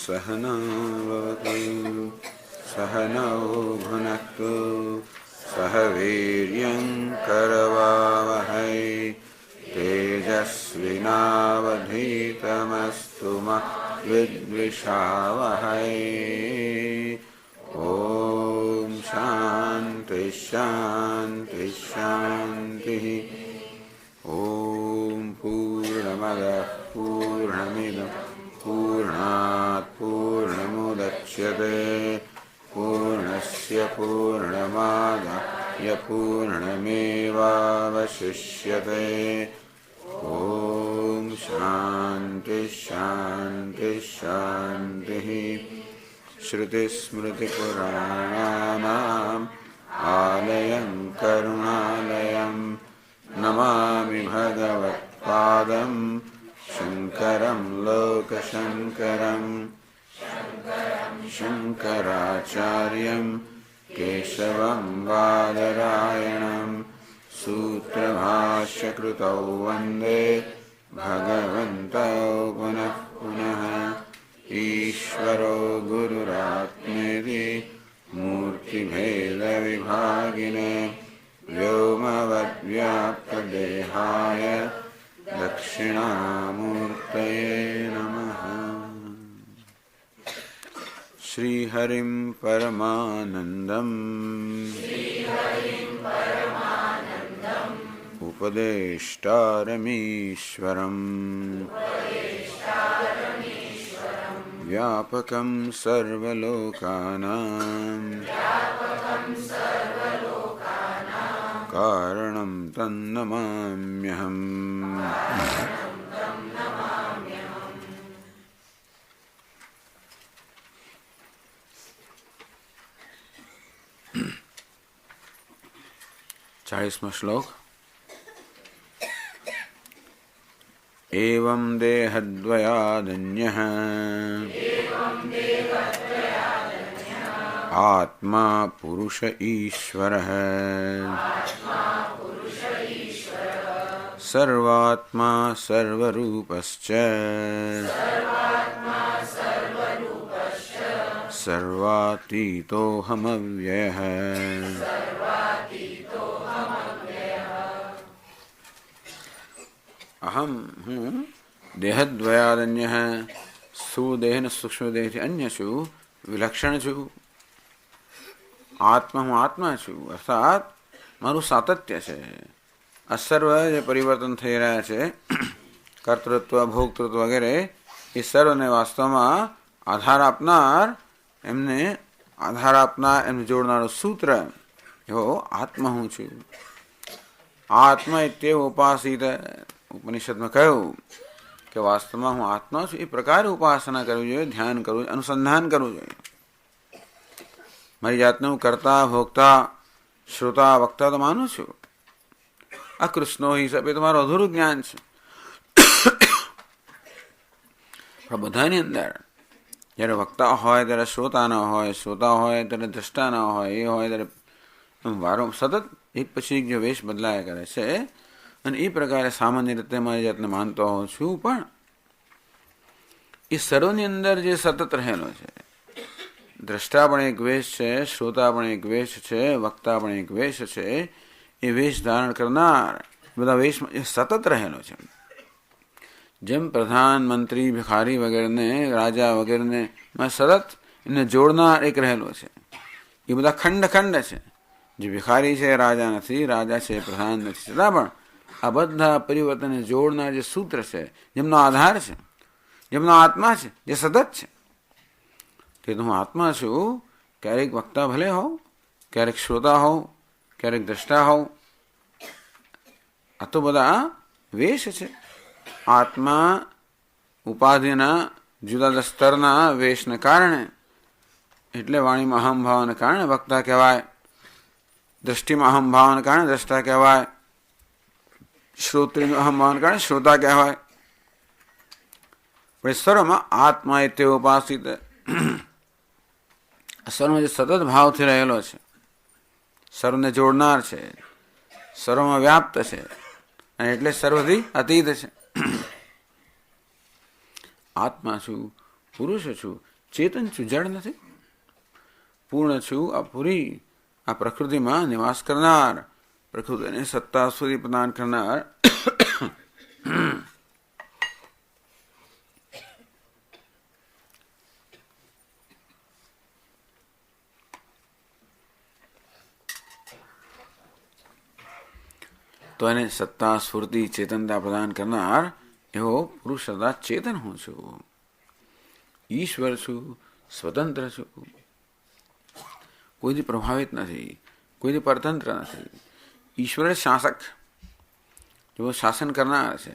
सहनावतु सहनौ भुनक्तु सह वीर्यं करवावहै तेजस्विनावधीतमस्तु मा विद्विषावहै। ॐ शान्ति शान्ति शान्तिः। ॐ पूर्णमदः पूर्णमिदं पूर्णात् पूर्णमुदच्यते पूर्णस्य पूर्णमादाय पूर्णमेवावशिष्यते। ॐ शान्ति शान्ति शान्तिः। श्रुतिस्मृतिपुराणानाम् आलयं करुणालयं नमामि भगवत्पादं शङ्करं लोकशङ्करं शङ्कराचार्यं केशवं बादरायणं सूत्रभाष्यकृतौ वन्दे भगवन्तौ पुनः पुनः। ईश्वरो गुरुरात्मेति मूर्तिभेदविभागिने व्योमवद्व्याप्तदेहाय दक्षिणामूर्तये नमः। श्रीहरिं परमानन्दम् उपदेष्टारमीश्वरम् व्यापकं सर्वलोकानां कारणं तन्नमाम्यहम्। चालीसवां श्लोक। एवं देहद्वयादन्यः आत्मा पुरुष ईश्वरः सर्वात्मा सर्वरूपश्च सर्वातीतोऽहमव्ययः। अहम हूँ देहद्वयादन्य स्थूलदेह सूक्ष्मदेह अन्यछु विलक्षण छु। आत्मा हूँ आत्मा छु अर्थात मारू सातत्य है। असर्व जो परिवर्तन थई रह्या छे कर्तृत्व भोक्तृत्व वगैरह ये सर्व ने वास्तव में आधार आपनार एमने जोड़नारू सूत्र एवो आत्मा हूँ छु। आत्मा इत्येव उपासित उपनिषद में कहू कि वास्तव में हूँ आत्मा छू। ए प्रकार उपासना करवी जोईए, ध्यान करवू, अनुसंधान करवू जोईए। मारी जातने हूँ कर्ता भोक्ता श्रोता वक्ता तो मानु छू। अकृष्णो ही सब तो मारू अधूरु ज्ञान छे। बधानी अंदर जयरे वक्ता होय त्यारे श्रोता न होय, श्रोता होय त्यारे द्रष्टा न होय, ए होय त्यारे वारो सतत एक पछी एक जो वेश बदलाया करे छे। અને એ પ્રકારે સામાન્ય રીતે મારી જાતને માનતો હોઉં છું, પણ એ સર્વની અંદર જે સતત રહેલો છે, દ્રષ્ટા પણ એક વેશ છે, શ્રોતા પણ એક વેશ છે, વક્તા પણ એક વેશ છે, એ વેશ ધારણ કરનાર બધા વેશમાં એ સતત રહેલો છે. જેમ પ્રધાનમંત્રી ભિખારી વગેરેને રાજા વગેરેને સતત એમને જોડનાર એક રહેલો છે. એ બધા ખંડ ખંડ છે. જે ભિખારી છે રાજા નથી, રાજા છે પ્રધાન નથી, છતાં પણ આ બધા પરિવર્તનને જોડનાર જે સૂત્ર છે, જેમનો આધાર છે, જેમનો આત્મા છે, જે સતત છે, તે તો હું આત્મા છું. ક્યારેક વક્તા ભલે હોઉં, ક્યારેક શ્રોતા હોઉં, ક્યારેક દ્રષ્ટા હોઉં, આ તો બધા વેશ છે. આત્મા ઉપાધિના જુદા જુદા સ્તરના વેશને કારણે, એટલે વાણીમાં અહમભાવને કારણે વક્તા કહેવાય, દ્રષ્ટિમાં અહમભાવને કારણે દ્રષ્ટા કહેવાય, श्रोत्रिय अहम कारण श्रोता कहवाय। सर्व में आत्मा इत्य उपासित सर्व में सतत भाव थी रहेलो छे, सर्व ने जोड़नार छे, सर्व में व्याप्त छे, एटले सर्वथी अतीत छे. आत्मा छू, पुरुष छू, ચેતન છું, જડ નથી. પૂર્ણ છું, અપૂરી આ પ્રકૃતિમાં નિવાસ કરનાર, પ્રકૃતિને સત્તા સુધી પ્રદાન કરનાર તો એને સત્તા સ્ફૂર્તિ ચેતનતા પ્રદાન કરનાર એવો પુરુષ સદા ચેતન હું છું. ઈશ્વર છું, સ્વતંત્ર છું, કોઈથી પ્રભાવિત નથી, કોઈથી પરતંત્ર નથી. ઈશ્વર શાસક, જેવો શાસન કરનાર છે.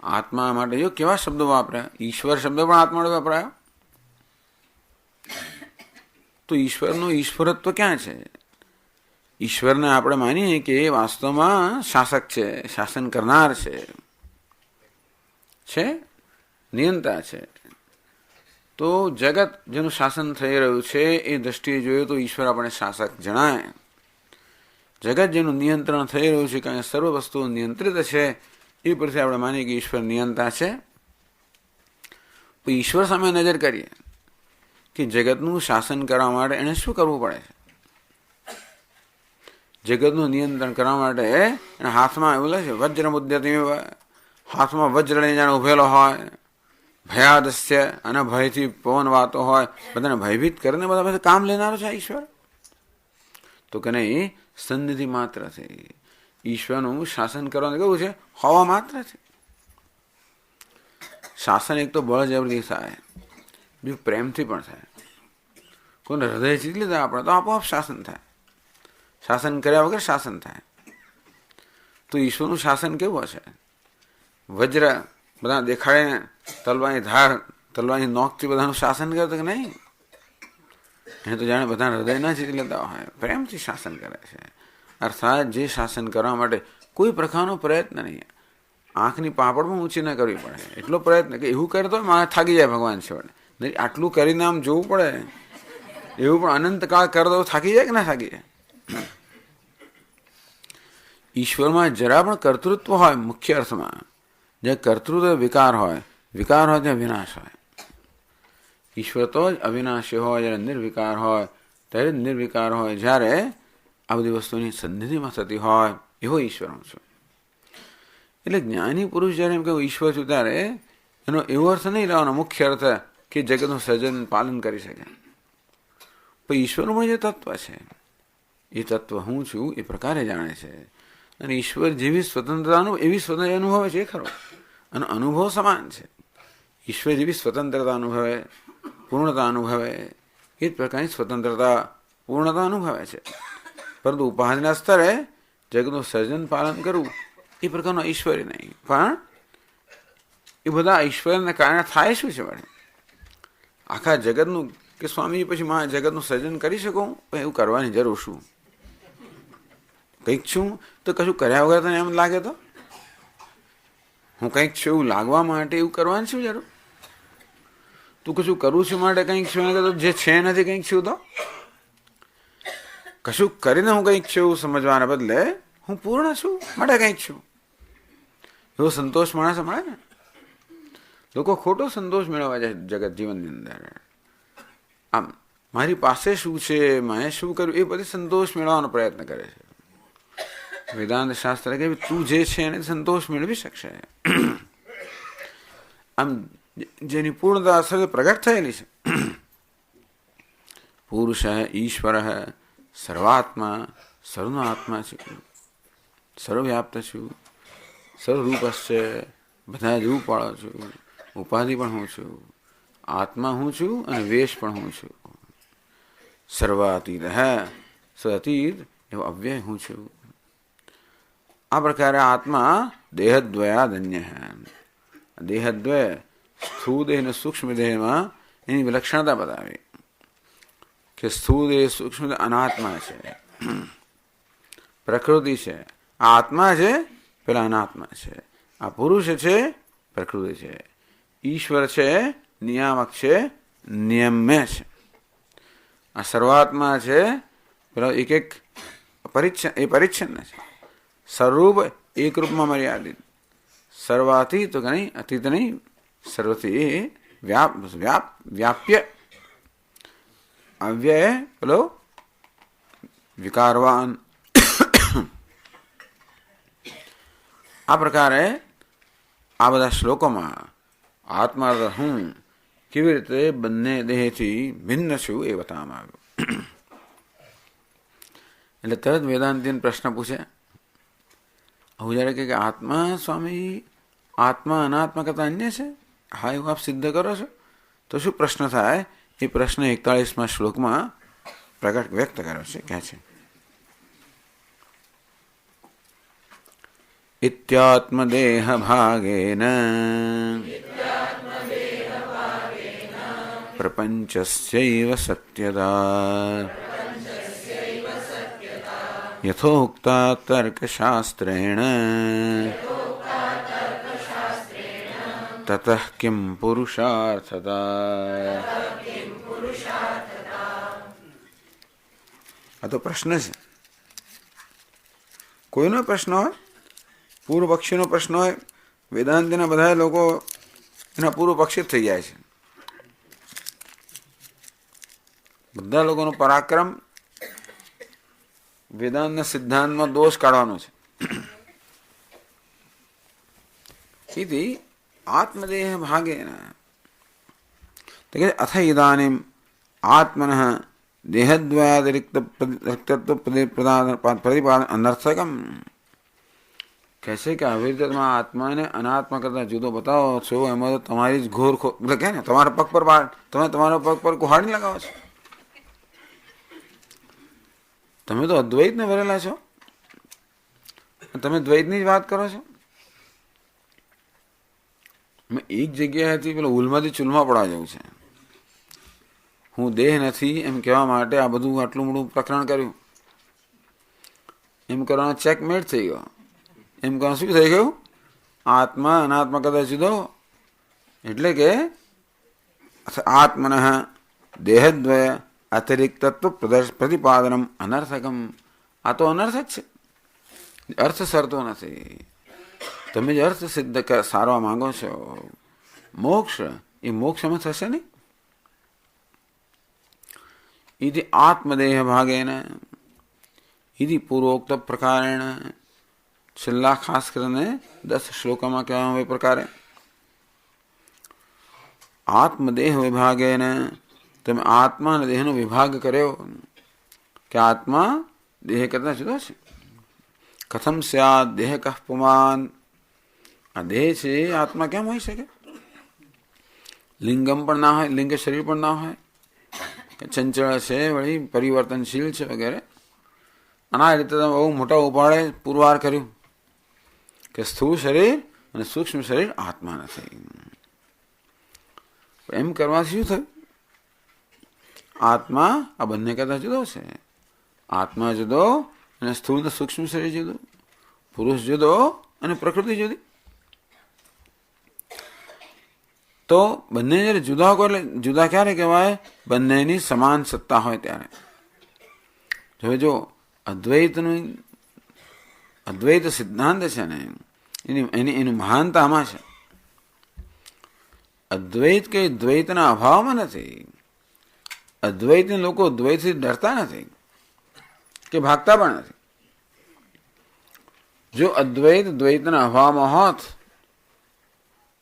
આત્મા માટે જો કેવા શબ્દો વાપર્યા, ઈશ્વર શબ્દ પણ આત્મા માટે વાપરાયો. તો ઈશ્વરનું ઈશ્વરત્વ ક્યાં છે? ઈશ્વરને આપણે માનીએ કે એ વાસ્તવમાં શાસક છે, શાસન કરનાર છે, નિયંતા છે. તો જગત જેનું શાસન થઈ રહ્યું છે એ દ્રષ્ટિએ જોઈએ તો ઈશ્વર આપણે શાસક જણાય. જગત જેનું નિયંત્રણ થઈ રહ્યું છે, કારણ સર્વ વસ્તુઓ નિયંત્રિત છે, એ પરથી આપણે માનીએ કે ઈશ્વર નિયંતા છે. તો ઈશ્વર સામે નજર કરીએ કે જગતનું શાસન કરવા માટે એને શું કરવું પડે છે. જગતનું નિયંત્રણ કરવા માટે એના હાથમાં એવું લાગે છે વજ્ર મુદ્દતી, હાથમાં વજ્ર લઈને જાણે ઉભેલો હોય, ભયાદસ્ય અને ભયથી પવન વાતો હોય, બધાને ભયભીત કરીને બધા પાસે કામ લેનારો છે ઈશ્વર. તો કે નહીં, સન્નિધિ માત્ર છે. ઈશ્વરનું શાસન કરવાનું કેવું છે? હવા માત્ર છે. શાસન એક તો બળજબરી થાય, બીજું પ્રેમથી પણ થાય. કોઈને હૃદય જીતી લીધા આપણે તો આપોઆપ શાસન થાય. શાસન કર્યા વગર શાસન થાય. તો ઈશ્વરનું શાસન કેવું હશે? વજ્ર બધા દેખાડીને તલવાની ધાર, તલવાની નોકથી બધાનું શાસન કરે કે નહીં? એને તો જાણે બધા હૃદય ના જીતી લેતા હોય, પ્રેમથી શાસન કરે છે. અર્થાત જે શાસન કરવા માટે કોઈ પ્રકારનો પ્રયત્ન નહીં, આંખની પાપડ પણ ઊંચી ન કરવી પડે એટલો પ્રયત્ન, કે એવું કરે તો મારે થાકી જાય ભગવાન છે નહીં, આટલું કરીને આમ જોવું પડે. એવું પણ અનંતકાળ કરી દો થાકી જાય કે ના થાકી જાય? ઈશ્વરમાં જરા પણ કર્તૃત્વ હોય, મુખ્ય અર્થમાં જે કર્તૃત્વ વિકાર હોય ત્યાં વિનાશ હોય. ઈશ્વર તો જ અવિનાશી હોય, જ્યારે નિર્વિકાર હોય ત્યારે નિર્વિકાર હોય, જ્યારે આ બધી વસ્તુની સન્નિધિમાં થતી હોય એવો ઈશ્વર હું છું. એટલે જ્ઞાની પુરુષ જ્યારે એમ કે ઈશ્વર છું, ત્યારે એનો એવો અર્થ નહીં લેવાનો મુખ્ય અર્થ કે જગતનું સર્જન પાલન કરી શકે. પણ ઈશ્વરનું પણ જે તત્વ છે એ તત્વ હું છું એ પ્રકારે જાણે છે. અને ઈશ્વર જેવી સ્વતંત્રતાનું એવી સ્વતંત્રતા અનુભવે છે ખરો, અને અનુભવ સમાન છે. ઈશ્વર જેવી સ્વતંત્રતા અનુભવે, પૂર્ણતા અનુભવે, એ જ પ્રકારની સ્વતંત્રતા પૂર્ણતા અનુભવે છે. પરંતુ ઉપાધિના સ્તરે જગતનું સર્જન પાલન કરવું એ પ્રકારનો ઈશ્વરી નહીં. પણ એ બધા ઈશ્વરને કારણે થાય શું છે વળે? આખા જગતનું કે સ્વામી પછી માં જગતનું સર્જન કરી શકું, પણ એવું કરવાની જરૂર શું? કંઈક છું તો કશું કર્યા વગર તને એમ લાગે તો હું કંઈક છું એવું લાગવા માટે એવું કરવાનું શું જરૂર? તું કશું કરું છું માટે કંઈક છું, તો જે છે નથી કંઈક છું, તો કશું કરીને હું કંઈક છું એવું સમજવાના બદલે હું પૂર્ણ છું માટે કંઈક છું એવો સંતોષ માણસ મળે ને. લોકો ખોટો સંતોષ મેળવવા જાય જગત જીવનની અંદર. આમ મારી પાસે શું છે, મેં શું કર્યું, એ બધી સંતોષ મેળવવાનો પ્રયત્ન કરે છે. વેદાંત શાસ્ત્ર કે તું જે છે એને સંતોષ મેળવી શકશે. આમ જેની પૂર્ણતા અસર પ્રગટ થયેલી છે. પુરુષ ઈશ્વર સર્વાત્મા, સર્વનો આત્મા છું, સર્વવ્યાપ્ત છું, સર્વરૂપ છે, બધા જ રૂપ વાળો છું, ઉપાધિ પણ હું છું, આત્મા હું છું અને વેશ પણ હું છું. સર્વાતીત સતીત એવો અવ્યય હું છું. આ પ્રકારે આત્મા દેહદ્વયાદન્ય હે. દેહદ્વય સ્થૂળ દેહ અને સૂક્ષ્મ દેહમાં એની વિલક્ષણતા બતાવી કે સ્થૂળ દેહ સૂક્ષ્મ દેહ અનાત્મા છે, પ્રકૃતિ છે. આ આત્મા છે, પેલા અનાત્મા છે. આ પુરુષ છે, પ્રકૃતિ છે. ઈશ્વર છે, નિયામક છે, નિયમ્ય છે. આ સર્વાત્મા છે, પેલા એક એક પરિચ્છન્ન છે. સર્વરૂપ એક રૂપમાં મર્યાદિત, સર્વાતીત તો નહીં, અતીત નહીં, સર્વથી વ્યાપ્ય, અવ્યય પેલો વિકારવાન. આ પ્રકારે આ બધા શ્લોકોમાં આત્મા હું કેવી રીતે બંને દેહથી ભિન્ન છું એ બતાવવામાં આવ્યું. એટલે તરત વેદાંતિને પ્રશ્ન પૂછે, આવું જ્યારે કે આત્મા સ્વામી, આત્મા અનાત્મા કરતા અન્ય છે, હા એવું આપ સિદ્ધ કરો છો, તો શું પ્રશ્ન થાય? એ પ્રશ્ન 41મા શ્લોકમાં પ્રગટ વ્યક્ત કર્યો છે. કહે છે, ઇત્યાત્મદેહ ભાગેન પ્રપંચસ્યૈવ સત્યતા યથોક્તા તર્કશાસ્ત્રેણ તતઃ કિમ પુરુષાર્થતા. આ તો પ્રશ્ન છે. કોઈનો પ્રશ્ન હોય, પૂર્વ પક્ષીનો પ્રશ્ન હોય, વેદાંતિના બધા લોકો એના પૂર્વ પક્ષી થઈ જાય છે. બધા લોકોનો પરાક્રમ વેદાંતના સિદ્ધાંતમાં દોષ કાઢવાનો છે. ઇતિ આત્મદેહ ભાગેન અથ ઇદાનીમ આત્મન દેહદ્વયાતિરિક્ત પ્રતિપાદન અનર્થકમ. કહેશે કે આવી રીતે તમે આત્માને અનાત્મા કરતા જુદો બતાવો છો, એમાં તો તમારી જ ઘોર કહે ને, તમારા પગ પર તમે તમારા પગ પર કુહાડી લગાવો છો. તમે તો અદ્વૈતને ભરેલા છો, તમે દ્વૈતની જ વાત કરો છો. મેં એક જગ્યાએથી પેલો ઉલમાંથી ચૂલમાં પડવા જવું છે. હું દેહ નથી એમ કહેવા માટે આ બધું આટલું મોટું પ્રકરણ કર્યું. એમ કરવાનો ચેકમેટ થઈ ગયો. એમ કહો શું થઈ ગયું? આત્મા અનાત્મા કદાચ જુદો, એટલે કે આત્મન દેહદ્વય અતિરિક્ત પ્રતિપાદનમ અનર્થકમ. આ તો અનર્થક છે, અર્થ સરતો નથી. તમે જે અર્થ સિદ્ધ સારવા માંગો છો, મોક્ષ, એ મોક્ષમાં થશે નહીં. ઇતિ આત્મદેહ ભાગેન ઇતિ પૂર્વોક્ત પ્રકારેણ. છેલ્લા ખાસ કરીને 10 શ્લોકોમાં કહેવામાં એ પ્રકારે આત્મદેહ વિભાગેન, તમે આત્મા અને દેહનો વિભાગ કર્યો કે આત્મા દેહ કરતા જુદો છે. કથમ સ્યાદ દેહ કઃ પુમાન. આ દેહ છે, આત્મા કેમ હોઈ શકે? લિંગમ પણ ના હોય, લિંગ શરીર પણ ના હોય, ચંચળ છે, વળી પરિવર્તનશીલ છે વગેરે. અને આ રીતે તમે બહુ મોટા ઉપાડે પુરવાર કર્યું કે સ્થૂળ શરીર અને સૂક્ષ્મ શરીર આત્મા નથી. એમ કરવાથી શું થયું? આત્મા આ બંને કરતા જુદો છે. આત્મા જુદો અને સ્થૂળ સૂક્ષ્મ શરીર જુદો, પુરુષ જુદો અને પ્રકૃતિ જુદી. તો બંને જયારે જુદા હોય, એટલે જુદા ક્યારે કહેવાય? બંનેની સમાન સત્તા હોય ત્યારે. જો અદ્વૈત સિદ્ધાંત છે ને, એની મહાનતા આમાં છે. અદ્વૈત કે દ્વૈતના અભાવમાં નથી. અદ્વૈતના લોકો દ્વૈતથી ડરતા નથી કે ભાગતા પણ નથી. જો અદ્વૈત દ્વૈતના અભાવમાં હોત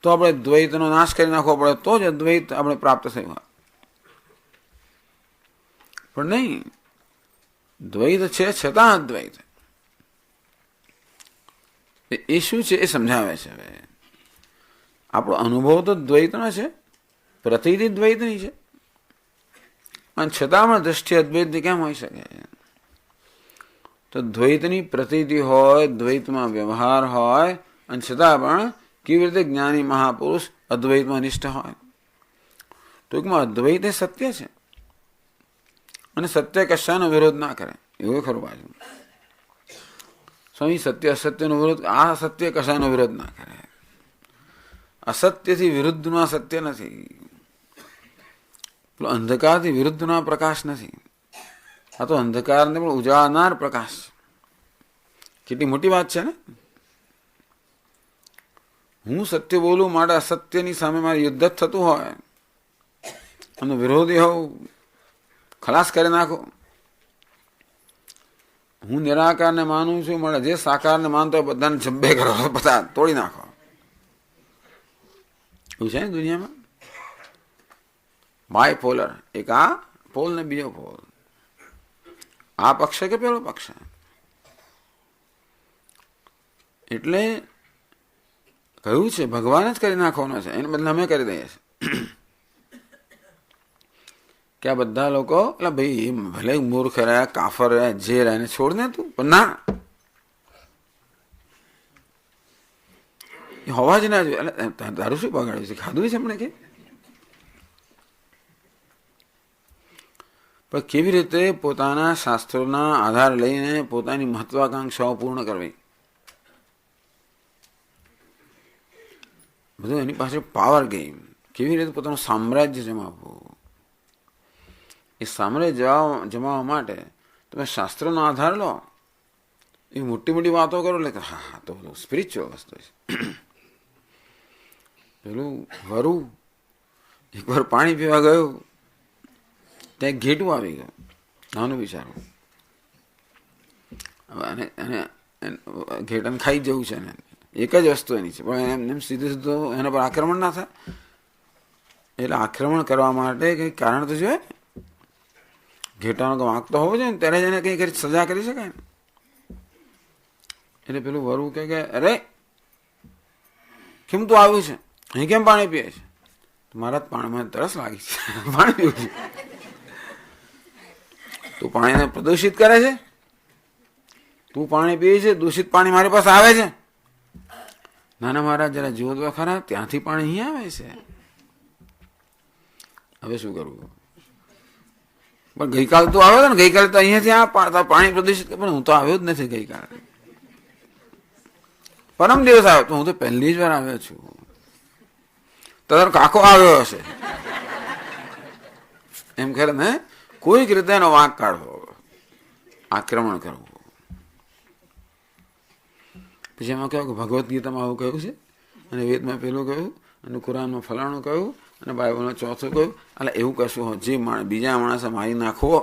તો આપણે દ્વૈતનો નાશ કરી નાખવો પડે, તો જ અદ્વૈત આપણે પ્રાપ્ત થયું હોય. પણ નહીં, દ્વૈત છે છતાં અદ્વૈત. એ શું છે એ સમજાવે છે. હવે આપણો અનુભવ તો દ્વૈતનો છે, પ્રતીતિ દ્વૈતની છે, અને છતાં પણ દ્રષ્ટિ અદ્વૈતની કેમ હોઈ શકે? તો દ્વૈતની પ્રતીતિ હોય, દ્વૈતમાં વ્યવહાર હોય, અને છતાં પણ કેવી રીતે જ્ઞાની મહાપુરુષ અદ્વૈતમાં નિષ્ઠ હોય? ટૂંકમાં અદ્વૈત એ સત્ય છે, અને સત્ય કશાનો વિરોધ ના કરે. એવું ખરું બાજુ સ્વામી, સત્ય અસત્યનો વિરોધ, આ સત્ય કશાનો વિરોધ ના કરે. અસત્યથી વિરુદ્ધનો સત્ય નથી, અંધકારથી વિરુદ્ધનો પ્રકાશ નથી. આ તો અંધકારને પણ ઉજાળનાર પ્રકાશ. કેટલી મોટી વાત છે ને! હું સત્ય બોલું માટે અસત્યની સામે મારે યુદ્ધ થતું હોય, અને વિરોધી હોવ ખલાસ કરી નાખો. હું નિરાકારને માનું છું, મળે જે સાકારને માનતો હોય બધાને જબ્બે કરો, બધા તોડી નાખો. એવું છે ને દુનિયામાં બાયપોલર, એક આ પોલ ને બીજો પોલ, આ પક્ષ કે પેલો પક્ષ. એટલે કહ્યું છે ભગવાન જ કરી નાખવાનો છે, એને બદલે અમે કરી દઈએ છીએ. કે આ બધા લોકો એટલે ભાઈ ભલે મૂર્ખ રહ્યા, કાફર રહ્યા, જે રહ્યા એને છોડ ને તું, પણ ના, એ હોવા જ ના જોઈએ. એટલે તારું શું બગાડ્યું છે, ખાધું છે હમણાં કે? પણ કેવી રીતે પોતાના શાસ્ત્રોના આધાર લઈને પોતાની મહત્વાકાંક્ષાઓ પૂર્ણ કરવી, બધું એની પાસે પાવર ગેમ. કેવી રીતે પોતાનું સામ્રાજ્ય જમાવવું, એ સામ્રાજ્ય જમાવવા માટે તમે શાસ્ત્રનો આધાર લો. એ મોટી મોટી વાતો કરો એટલે હા હા તો બધું સ્પિરિચ્યુઅલ વસ્તુ છે. પેલું વરુ એકવાર પાણી પીવા ગયું, ત્યાં ઘેટું આવી ગયું, નાનું બિચારું, એને ઘેટાને ખાઈ જવું છે ને, એક જ વસ્તુ એની છે, પણ એમ સીધું સીધું એના પર આક્રમણ ના થાય. એટલે આક્રમણ કરવા માટે કંઈક કારણ તો જોઈએ, ઘેટાનો વાંક તો હોવો જોઈએ ને, ત્યારે જ એને કંઈ સજા કરી શકાય ને. એટલે પેલું વરુ કે અરે કેમ તું આવ્યું છે, અહીં કેમ પાણી પીએ છે? મારા પાણીમાં તરસ લાગી છે, પાણી પીવું છે. તું પાણીને પ્રદૂષિત કરે છે, તું પાણી પીએ છે, દૂષિત પાણી મારી પાસે આવે છે. નાના મહારાજ જરા જુઓ તો ખરા, ત્યાંથી પાણી અહીં આવે છે. હવે શું કરવું? પણ ગઈકાલે તું આવ્યો હતો ને, ગઈકાલે તો અહીંયાથી આ પાણી પ્રદૂષિત, પણ હું તો આવ્યો જ નથી ગઈકાલે. પરમ દિવસ આવ્યો તો, હું તો પહેલી જ વાર આવ્યો છું. તારો કાકો આવ્યો હશે એમ ખરે ને, કોઈક રીતે એનો વાંક કાઢવો, આક્રમણ કરવું. પછી એમાં કહ્યું કે ભગવદ્ ગીતામાં આવું કહ્યું છે, અને વેદમાં પેલું કહ્યું, અને કુરાનમાં ફલાણું કહ્યું, અને બાઇબલમાં ચોથું કહ્યું. એટલે એવું કશું હોય જે બીજા માણસે મારી નાખવો,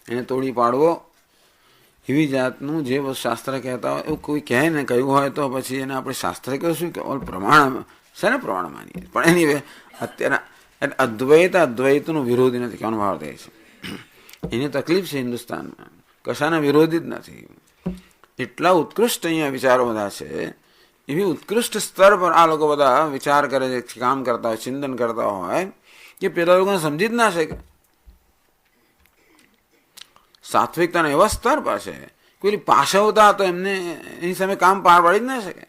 એને તોડી પાડવો, એવી જાતનું જે શાસ્ત્ર કહેતા હોય એવું કોઈ કહે ને કહ્યું હોય તો પછી એને આપણે શાસ્ત્ર કહીશું કે ઓલ પ્રમાણ છે ને, પ્રમાણ માનીએ. પણ એની અત્યારે અદ્વૈતનું વિરોધી નથી કહેવાનો ભાવ થાય છે. એની તકલીફ છે હિન્દુસ્તાનમાં, કશાના વિરોધી જ નથી. એટલા ઉત્કૃષ્ટ અહીંયા વિચારો બધા છે, એવી ઉત્કૃષ્ટ સ્તર પર આ લોકો બધા વિચાર કરે છે, કામ કરતા હોય, ચિંતન કરતા હોય, કે પેલા લોકોને સમજી જ ના શકે. સાત્વિકતાના એવા સ્તર પર છે, કોઈ પાછવતા તો એમને એની સામે કામ પાર પાડી જ ના શકે.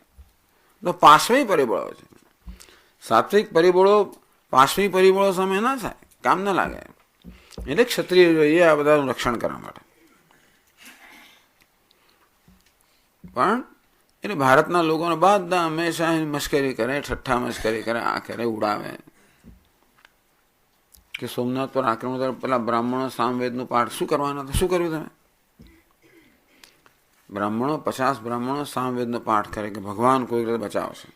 તો પાર્શ્વી પરિબળો છે, સાત્વિક પરિબળો પાર્શ્વી પરિબળો સામે ના થાય, કામ ના લાગે. એટલે ક્ષત્રિય જોઈએ આ બધાનું રક્ષણ કરવા માટે. પણ એટલે ભારતના લોકોને બધા હંમેશા મશ્કરી કરે, ઠઠ્ઠા મશ્કરી કરે, આ કરે, ઉડાવે કે સોમનાથ પર આક્રમણ પેલા બ્રાહ્મણો સામવેદનું પાઠ શું કરવાના હતા? શું કર્યું તમે? બ્રાહ્મણો 50 બ્રાહ્મણો સામવેદનો પાઠ કરે કે ભગવાન કોઈ રીતે બચાવશે.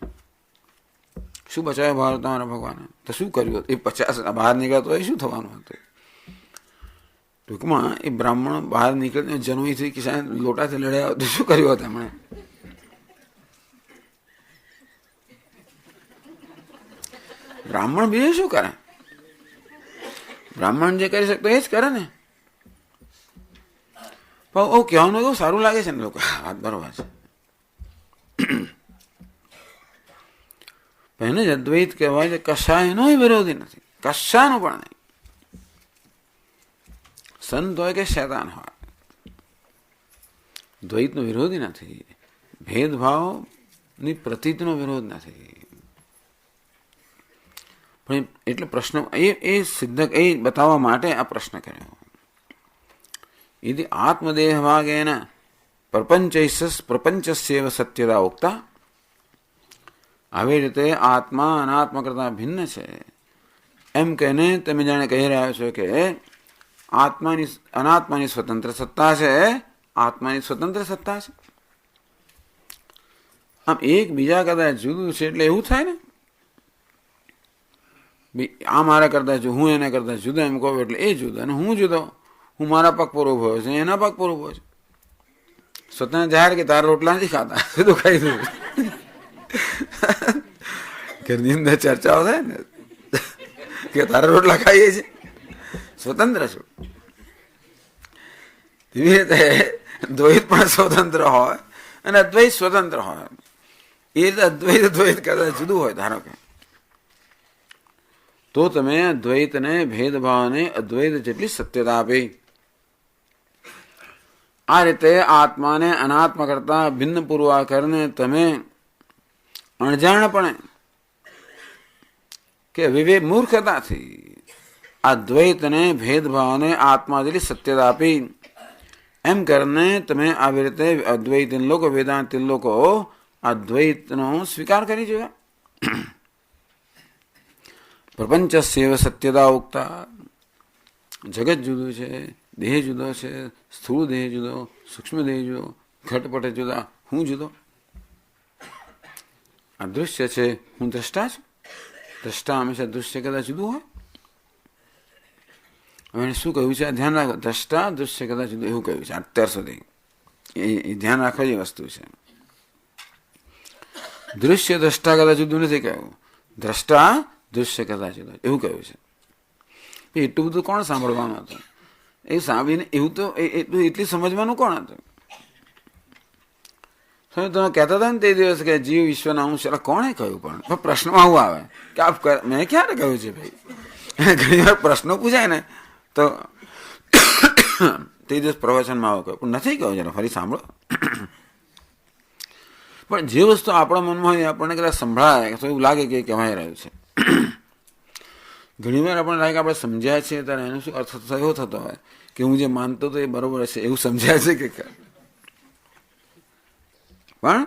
શું બચાવે ભારત તમારા ભગવાને? તો શું કર્યું? એ 50 બહાર નીકળ્યા તો એ શું થવાનું હતું? ટૂંકમાં એ બ્રાહ્મણો બહાર નીકળીને જનોઈથી કિસાન લોટાથી લડ્યા તો શું કર્યું હતું એમણે? બ્રાહ્મણ બીજું શું કરે? બ્રાહ્મણ જે કરી શકતો એ જ કરે ને. પણ ઓ કહેવાનું એવું સારું લાગે છે ને લોકો, વાત બરોબર છે. એને જ અદ્વૈત કહેવાય છે. કશાયનો વિરોધી નથી, કશાનો પણ નહીં. સંત હોય કે શૈતાન હોય, દ્વૈતનો વિરોધી નથી, ભેદભાવની પ્રતીતનો વિરોધ નથી. પણ એટલે પ્રશ્ન એ સિદ્ધ એ બતાવવા માટે આ પ્રશ્ન કર્યો. यदि आत्मदेहभागेन प्रपंचस्यैव सत्यता उक्ता. આવી રીતે આત્મા અનાત્મા કરતા ભિન્ન છે એમ કહીને તમે જાણે કહી રહ્યા છો કે આત્માની અનાત્માની સ્વતંત્ર સત્તા છે, આત્માની સ્વતંત્ર સત્તા છે. આમ એક બીજા કદાચ જુદું છે એટલે એવું થાય ને. આ મારા કરતા છું, હું એને કરતા જુદો એમ કહું એટલે એ જુદો અને હું જુદો. હું મારા પગ પર ઉભો છું, એના પગ પર ઉભો છું. સ્વતંત્ર જાહેર કે તારા રોટલા નથી ખાતા, સીધું ખાઈ દઉં. ઘરની અંદર ચર્ચાઓ થાય ને કે તારા રોટલા ખાઈએ છીએ, સ્વતંત્ર છું. એવી રીતે દ્વૈત પણ સ્વતંત્ર હોય અને અદ્વૈત સ્વતંત્ર હોય. એ રીતે અદ્વૈત દ્વૈત કરતા જુદું હોય. ધારો કે તો તમે અદ્વૈતને ભેદભાવને અદ્વૈત જેટલી સત્યતા આપી. આ રીતે આત્માને અનાત્મા કરતા ભિન્ન પૂર્વા કરીને તમે અણજાણપણે કે વિવેક મૂર્ખતાથી આ દ્વૈતને ભેદભાવને આત્મા જેટલી સત્યતા આપી. એમ કરીને તમે આવી રીતે અદ્વૈત લોકો વેદાંત લોકો અદ્વૈતનો સ્વીકાર કરી જોયા. પ્રપંચસ્યૈવ સત્યતા ઉક્તા. જગત જુદું છે, દેહ જુદો છે, સ્થૂળ દેહ જુદો, સૂક્ષ્મ દેહ જુદો, ઘટપટ જુદા, હું જુદો. આ દૃશ્ય છે, હું દ્રષ્ટા છું. દ્રષ્ટા હંમેશા દૃશ્ય કદાચ જુદું હોય. હવે શું કહ્યું છે? ધ્યાન રાખો. દ્રષ્ટા દૃશ્ય કદાચ જુદું એવું કહ્યું છે અત્યાર સુધી. એ ધ્યાન રાખવા જેવી વસ્તુ છે. દૃશ્ય દ્રષ્ટા કદાચ જુદું નથી કહ્યું. દ્રષ્ટા દૃશ્ય કદાચ જુદું એવું કહ્યું છે. એટલું બધું કોણ સાંભળવાનું હતું? એ સાંભળીને એવું તો એટલી સમજવાનું કોણ હતું? તમે કહેતા હતા ને તે દિવસ કે જીવ વિશ્વના અંશ, એટલે કોણે કહ્યું? પણ પ્રશ્નમાં આવું આવે કે મેં ક્યારે કહ્યું છે ભાઈ? ઘણી વાર પ્રશ્નો પૂછાય ને તો તે દિવસ પ્રવચનમાં આવું કહ્યું, પણ નથી કહ્યું. જરા ફરી સાંભળો. પણ જે વસ્તુ આપણા મનમાં હોય આપણને કદાચ સંભળાય તો એવું લાગે કે કહેવાય રહ્યું છે. ઘણી વાર આપણને લાગે કે આપણે સમજ્યા છીએ ત્યારે એનો શું અર્થ એવો થતો હોય કે હું જે માનતો હતો એ બરોબર હશે એવું સમજ્યા છે કે પણ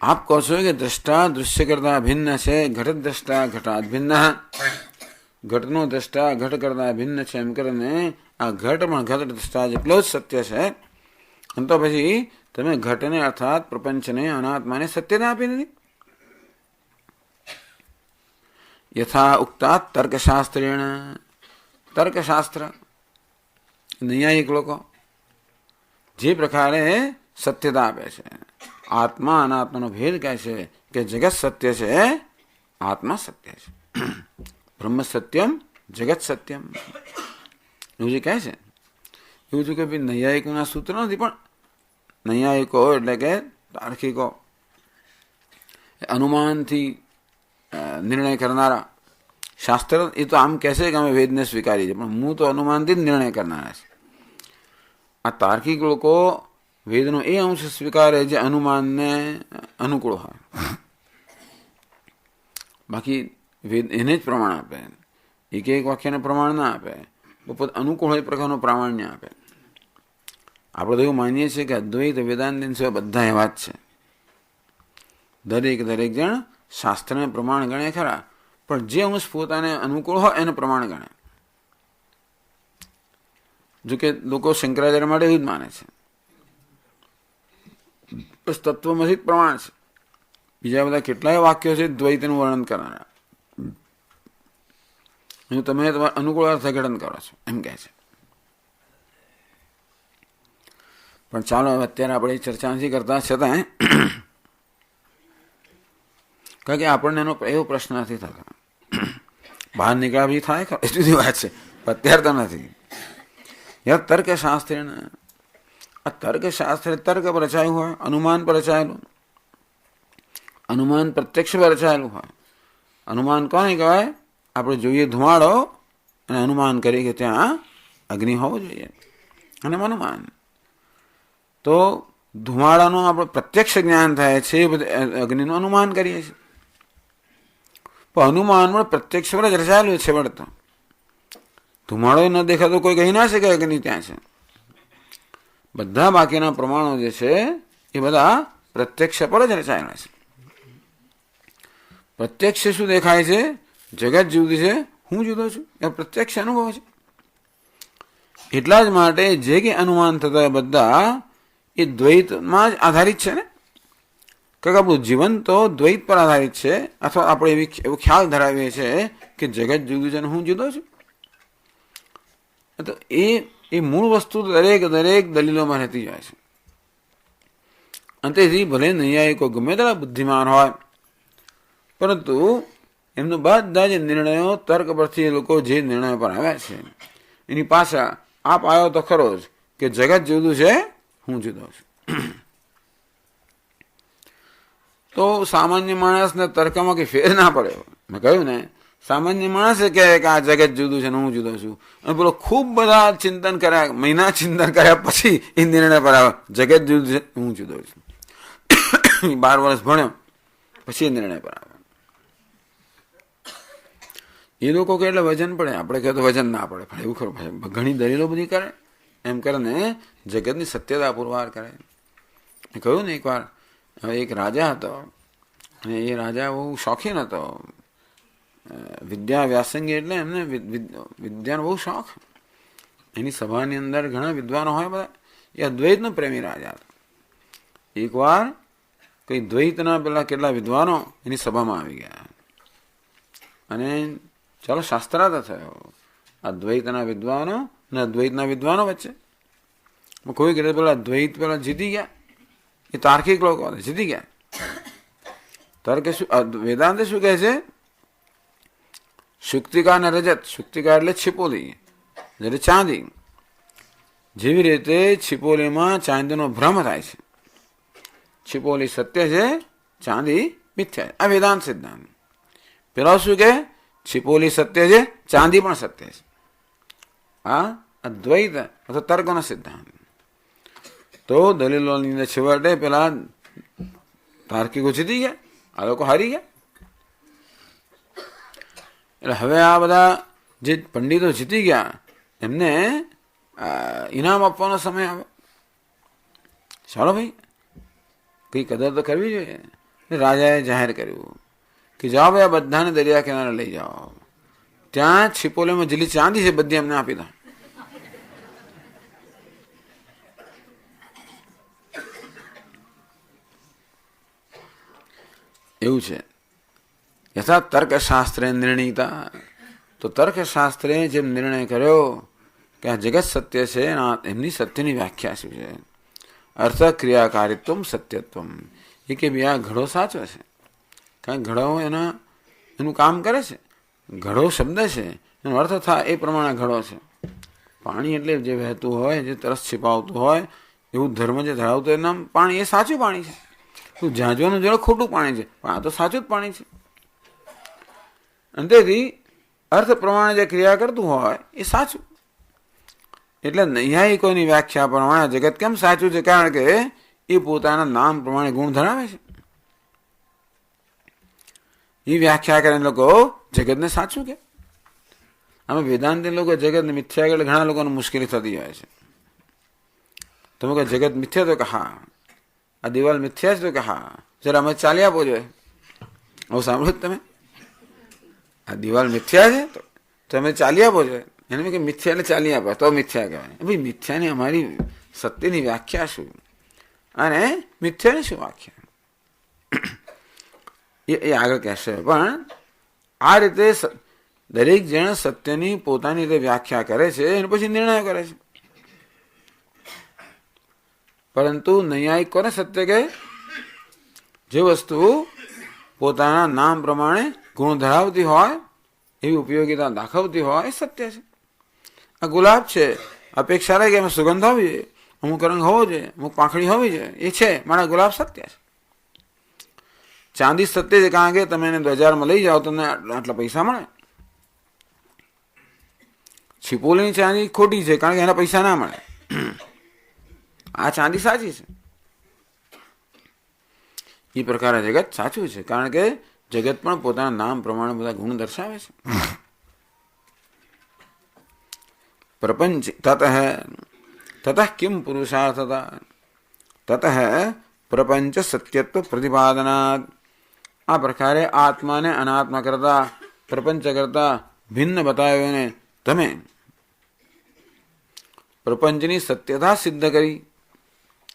આપ કહો છો કે દ્રષ્ટા દૃશ્ય કરતા ભિન્ન છે. ઘટ દ્રષ્ટા ઘટાદ ભિન્ન. ઘટનો દ્રષ્ટા ઘટ કરતા ભિન્ન છે. એમ કરીને આ ઘટ પણ ઘટ દ્રષ્ટા જેટલો જ સત્ય છે. અને તો પછી તમે ઘટને અર્થાત પ્રપંચને અનાત્માને સત્યતા આપી નથી. યથા ઉક્તા તર્કશાસ્ત્રેણ. તર્કશાસ્ત્ર નૈયાયિક લોકો જે પ્રકારે સત્યતા આપે છે, આત્મા અનાત્માનો ભેદ કહે છે કે જગત સત્ય છે, આત્મા સત્ય છે. બ્રહ્મ સત્યમ જગત સત્યમ એવું જે કહે છે એવું છે કે ભાઈ નૈયાયિકોના સૂત્ર નથી. પણ નૈયાયિકો એટલે કે તાર્કિકો, અનુમાનથી નિર્ણય કરનારા. શાસ્ત્ર એ તો આમ કહેશે કે અમે વેદને સ્વીકારીએ છીએ, પણ હું તો અનુમાનથી જ નિર્ણય કરનારા છે. આ તાર્કિક લોકો વેદનો એ અંશ સ્વીકારે જે અનુમાનને અનુકૂળ હોય. બાકી વેદ એને જ પ્રમાણ આપે, એક એક વાક્યને પ્રમાણ ના આપે. પોત અનુકૂળ હોય પ્રકારનું પ્રામાણ્ય આપે. આપણે તો એવું માનીએ છીએ કે અદ્વૈત વેદાંત સિવાય બધા એવા જ છે. દરેક જણ શાસ્ત્રને પ્રમાણ ગણે ખરા, પણ જે અંશ પોતાને અનુકૂળ હોય એને પ્રમાણ ગણે. જોકે લોકો શંકરાચાર્ય માટે એવું જ માને છે, બસ તત્વમાંથી જ પ્રમાણ છે. બીજા બધા કેટલાય વાક્યો છે દ્વૈતનું વર્ણન કરનારા. તમે તમારા અનુકૂળ અર્થઘટન કરો છો એમ કહે છે. પણ ચાલો હવે અત્યારે આપણે ચર્ચા નથી કરતા, છતાં કારણ કે આપણને એવો પ્રશ્ન નથી થતો. બહાર નીકળ્યા પછી થાય ખરો, એટલી વાત છે, અત્યારે તો નથી. યા તર્કશાસ્ત્ર, આ તર્કશાસ્ત્ર તર્ક પર રચાયું હોય, અનુમાન પર રચાયેલું. અનુમાન પ્રત્યક્ષ પર રચાયેલું હોય. અનુમાન કોને કહેવાય? આપણે જોઈએ ધુમાડો અને અનુમાન કરીએ કે ત્યાં અગ્નિ હોવો જોઈએ, અને અનુમાન તો ધુમાડાનું આપણે પ્રત્યક્ષ જ્ઞાન થાય છે, એ બધું અગ્નિનું અનુમાન કરીએ છીએ. પણ અનુમાન પણ પ્રત્યક્ષ પર જ રચાયેલું છે. વળતો ધુમાડો ન દેખાતો કોઈ કહી ના શકે અગ્નિ ત્યાં છે. બધા બાકીના પ્રમાણો જે છે એ બધા પ્રત્યક્ષ પર જ રચાયેલા છે. પ્રત્યક્ષ શું દેખાય છે? જગત જુદી છે, હું જુદો છું, એ પ્રત્યક્ષ અનુભવ છે. એટલા જ માટે જે કે અનુમાન થતા બધા એ દ્વૈતમાં જ આધારિત છે ને. કે આપણું જીવન તો દ્વૈત પર આધારિત છે, અથવા આપણે એવો ખ્યાલ ધરાવીએ છીએ કે જગત જુદું છે અને હું જુદો છું. તો એ મૂળ વસ્તુ દરેક દલીલોમાં રહેતી જાય છે. અંતેથી ભલે નૈયાયિકો ગમે તેટલા બુદ્ધિમાન હોય, પરંતુ એમનો બધા જે નિર્ણયો તર્ક પરથી એ લોકો જે નિર્ણયો પર આવ્યા છે એની પાછળ આપ આવ્યો તો ખરો જ કે જગત જુદું છે, હું જુદો છું. તો સામાન્ય માણસને તર્કમાં કંઈ ફેર ના પડે. મેં કહ્યું ને, સામાન્ય માણસે કહે કે આ જગત જુદું છે ને હું જુદો છું, અને પેલો ખૂબ બધા ચિંતન કર્યા, મહિના ચિંતન કર્યા પછી એ નિર્ણય પર આવે જગત જુદું છે, હું જુદો છું. 12 વર્ષ ભણ્યો પછી એ નિર્ણય પર આવે. એ લોકો કે એટલે વજન પડે, આપણે કહે તો વજન ના પડે. પણ એવું ખરું, ઘણી દલીલો બધી કરે, એમ કરે ને જગતની સત્યતા પુરવાર કરે. મેં કહ્યું ને એકવાર, એક રાજા હતો, અને એ રાજા બહુ શોખીન હતો. વિદ્યા વ્યાસંગી, એટલે એમને વિદ્યાનો બહુ શોખ. એની સભાની અંદર ઘણા વિદ્વાનો હોય બધા. એ અદ્વૈતનો પ્રેમી રાજા હતો. એકવાર કઈ દ્વૈતના પેલા કેટલા વિદ્વાનો એની સભામાં આવી ગયા, અને ચાલો શાસ્ત્રાર્થ થયો અદ્વૈતના વિદ્વાનો અને અદ્વૈતના વિદ્વાનો વચ્ચે. કોઈ કહે પેલા દ્વૈત પેલા જીતી ગયા, એ તાર્કિક લોકો જીતી ગયા. તર્ક શું, વેદાંત શું કહે છે? શુક્તિકા અને રજત. શુક્તિકા એટલે છિપોલી, એટલે ચાંદી. જેવી રીતે છિપોલીમાં ચાંદીનો ભ્રમ થાય છે, છિપોલી સત્ય છે, ચાંદી મિથ્યા છે. આ વેદાંત સિદ્ધાંત. પેલા શું કે છિપોલી સત્ય છે, ચાંદી પણ સત્ય છે. આ અદ્વૈત અથવા તર્કનો સિદ્ધાંત. તો દલીલોની અંદર છેવટે પેલા તાર્કિકો જીતી ગયા, આ લોકો હારી ગયા. એટલે હવે આ બધા જે પંડિતો જીતી ગયા એમને ઇનામ આપવાનો સમય આવે. ચાલો ભાઈ, કઈ કદર તો કરવી જોઈએ. રાજાએ જાહેર કર્યું કે જાઓ ભાઈ, આ બધાને દરિયા કિનારે લઈ જાઓ, ત્યાં છિપોલીમાં જેટલી ચાંદી છે બધી અમને આપી દો. એવું છે. યથા તર્કશાસ્ત્રે નિર્ણયતા. તો તર્કશાસ્ત્રે જેમ નિર્ણય કર્યો કે આ જગત સત્ય છે, એમની સત્યની વ્યાખ્યા શું છે? અર્થ ક્રિયાકારિત્વ સત્યત્વ. એ કે ભાઈ આ ઘડો સાચો છે, કારણ ઘડો એનું કામ કરે છે. ઘડો શબ્દ છે, એનો અર્થ થાય એ પ્રમાણે ઘડો છે. પાણી એટલે જે વહેતું હોય, જે તરસ छिपाવતું હોય, એવું ધર્મ જે ધરાવતું એનું નામ પાણી. એ સાચું પાણી છે. તું ઝાંઝવાનું જોડે ખોટું પાણી છે, પણ આ તો સાચું જ પાણી છે. અંતેથી અર્થ પ્રમાણે જે ક્રિયા કરતું હોય એ સાચું. એટલે નૈયાયિકોની વ્યાખ્યા પ્રમાણે જગત કેમ સાચું છે? કારણ કે એ પોતાના નામ પ્રમાણે ગુણ ધરાવે છે. એ વ્યાખ્યા કરીને લોકો જગતને સાચું કે. આમાં વેદાંતિ લોકો જગતને મિથ્યા એટલે ઘણા લોકોને મુશ્કેલી થતી હોય છે. તમે કહો જગત મિથ્યા, તો કે હા. આ દિવાલ મિથ્યા છે, તો કે હા. જરા અમે ચાલી આપો જોઈએ. આવું સાંભળો જ તમે? આ દિવાલ મિથ્યા છે તો તમે ચાલી આપો જોઈએ. એને કે મિથ્યા એટલે ચાલી આપે તો મિથ્યા કહેવાય. ભાઈ મિથ્યાની અમારી સત્યની વ્યાખ્યા શું, અને મિથ્યાની શું વ્યાખ્યા, એ આગળ કહેશે. પણ આ રીતે દરેક જણ સત્યની પોતાની રીતે વ્યાખ્યા કરે છે, અને પછી નિર્ણય કરે છે. પરંતુ નૈયાયિક કોને સત્ય કહે? જે વસ્તુ પોતાના નામ પ્રમાણે ગુણ ધરાવતી હોય, એવી ઉપયોગિતા દાખવતી હોય, એ સત્ય છે. આ ગુલાબ છે, અપેક્ષા રહે કે એમાં સુગંધ હોવી જોઈએ, અમુક રંગ હોવો જોઈએ, અમુક પાંખડી હોવી જોઈએ, એ છે, મારા ગુલાબ સત્ય છે. ચાંદી સત્ય છે, કારણ કે તમે એને બજારમાં લઈ જાઓ તમને આટલા પૈસા મળે. છિપોલીની ચાંદી ખોટી છે, કારણ કે એના પૈસા ના મળે. આ ચાંદી સાચી છે. એ પ્રકારે જગત સાચું છે, કારણ કે જગત પણ પોતાના નામ પ્રમાણે બધા ગુણ દર્શાવે છે. પ્રપંચ તતઃ કિમ પુરુષાર્થતા તતઃ પ્રપંચ સત્યત્વ પ્રતિપાદનાત. આ પ્રકારે આત્માને અનાત્મા કરતા, પ્રપંચ કરતા ભિન્ન બતાવ્યોને તમે પ્રપંચની સત્યતા સિદ્ધ કરી,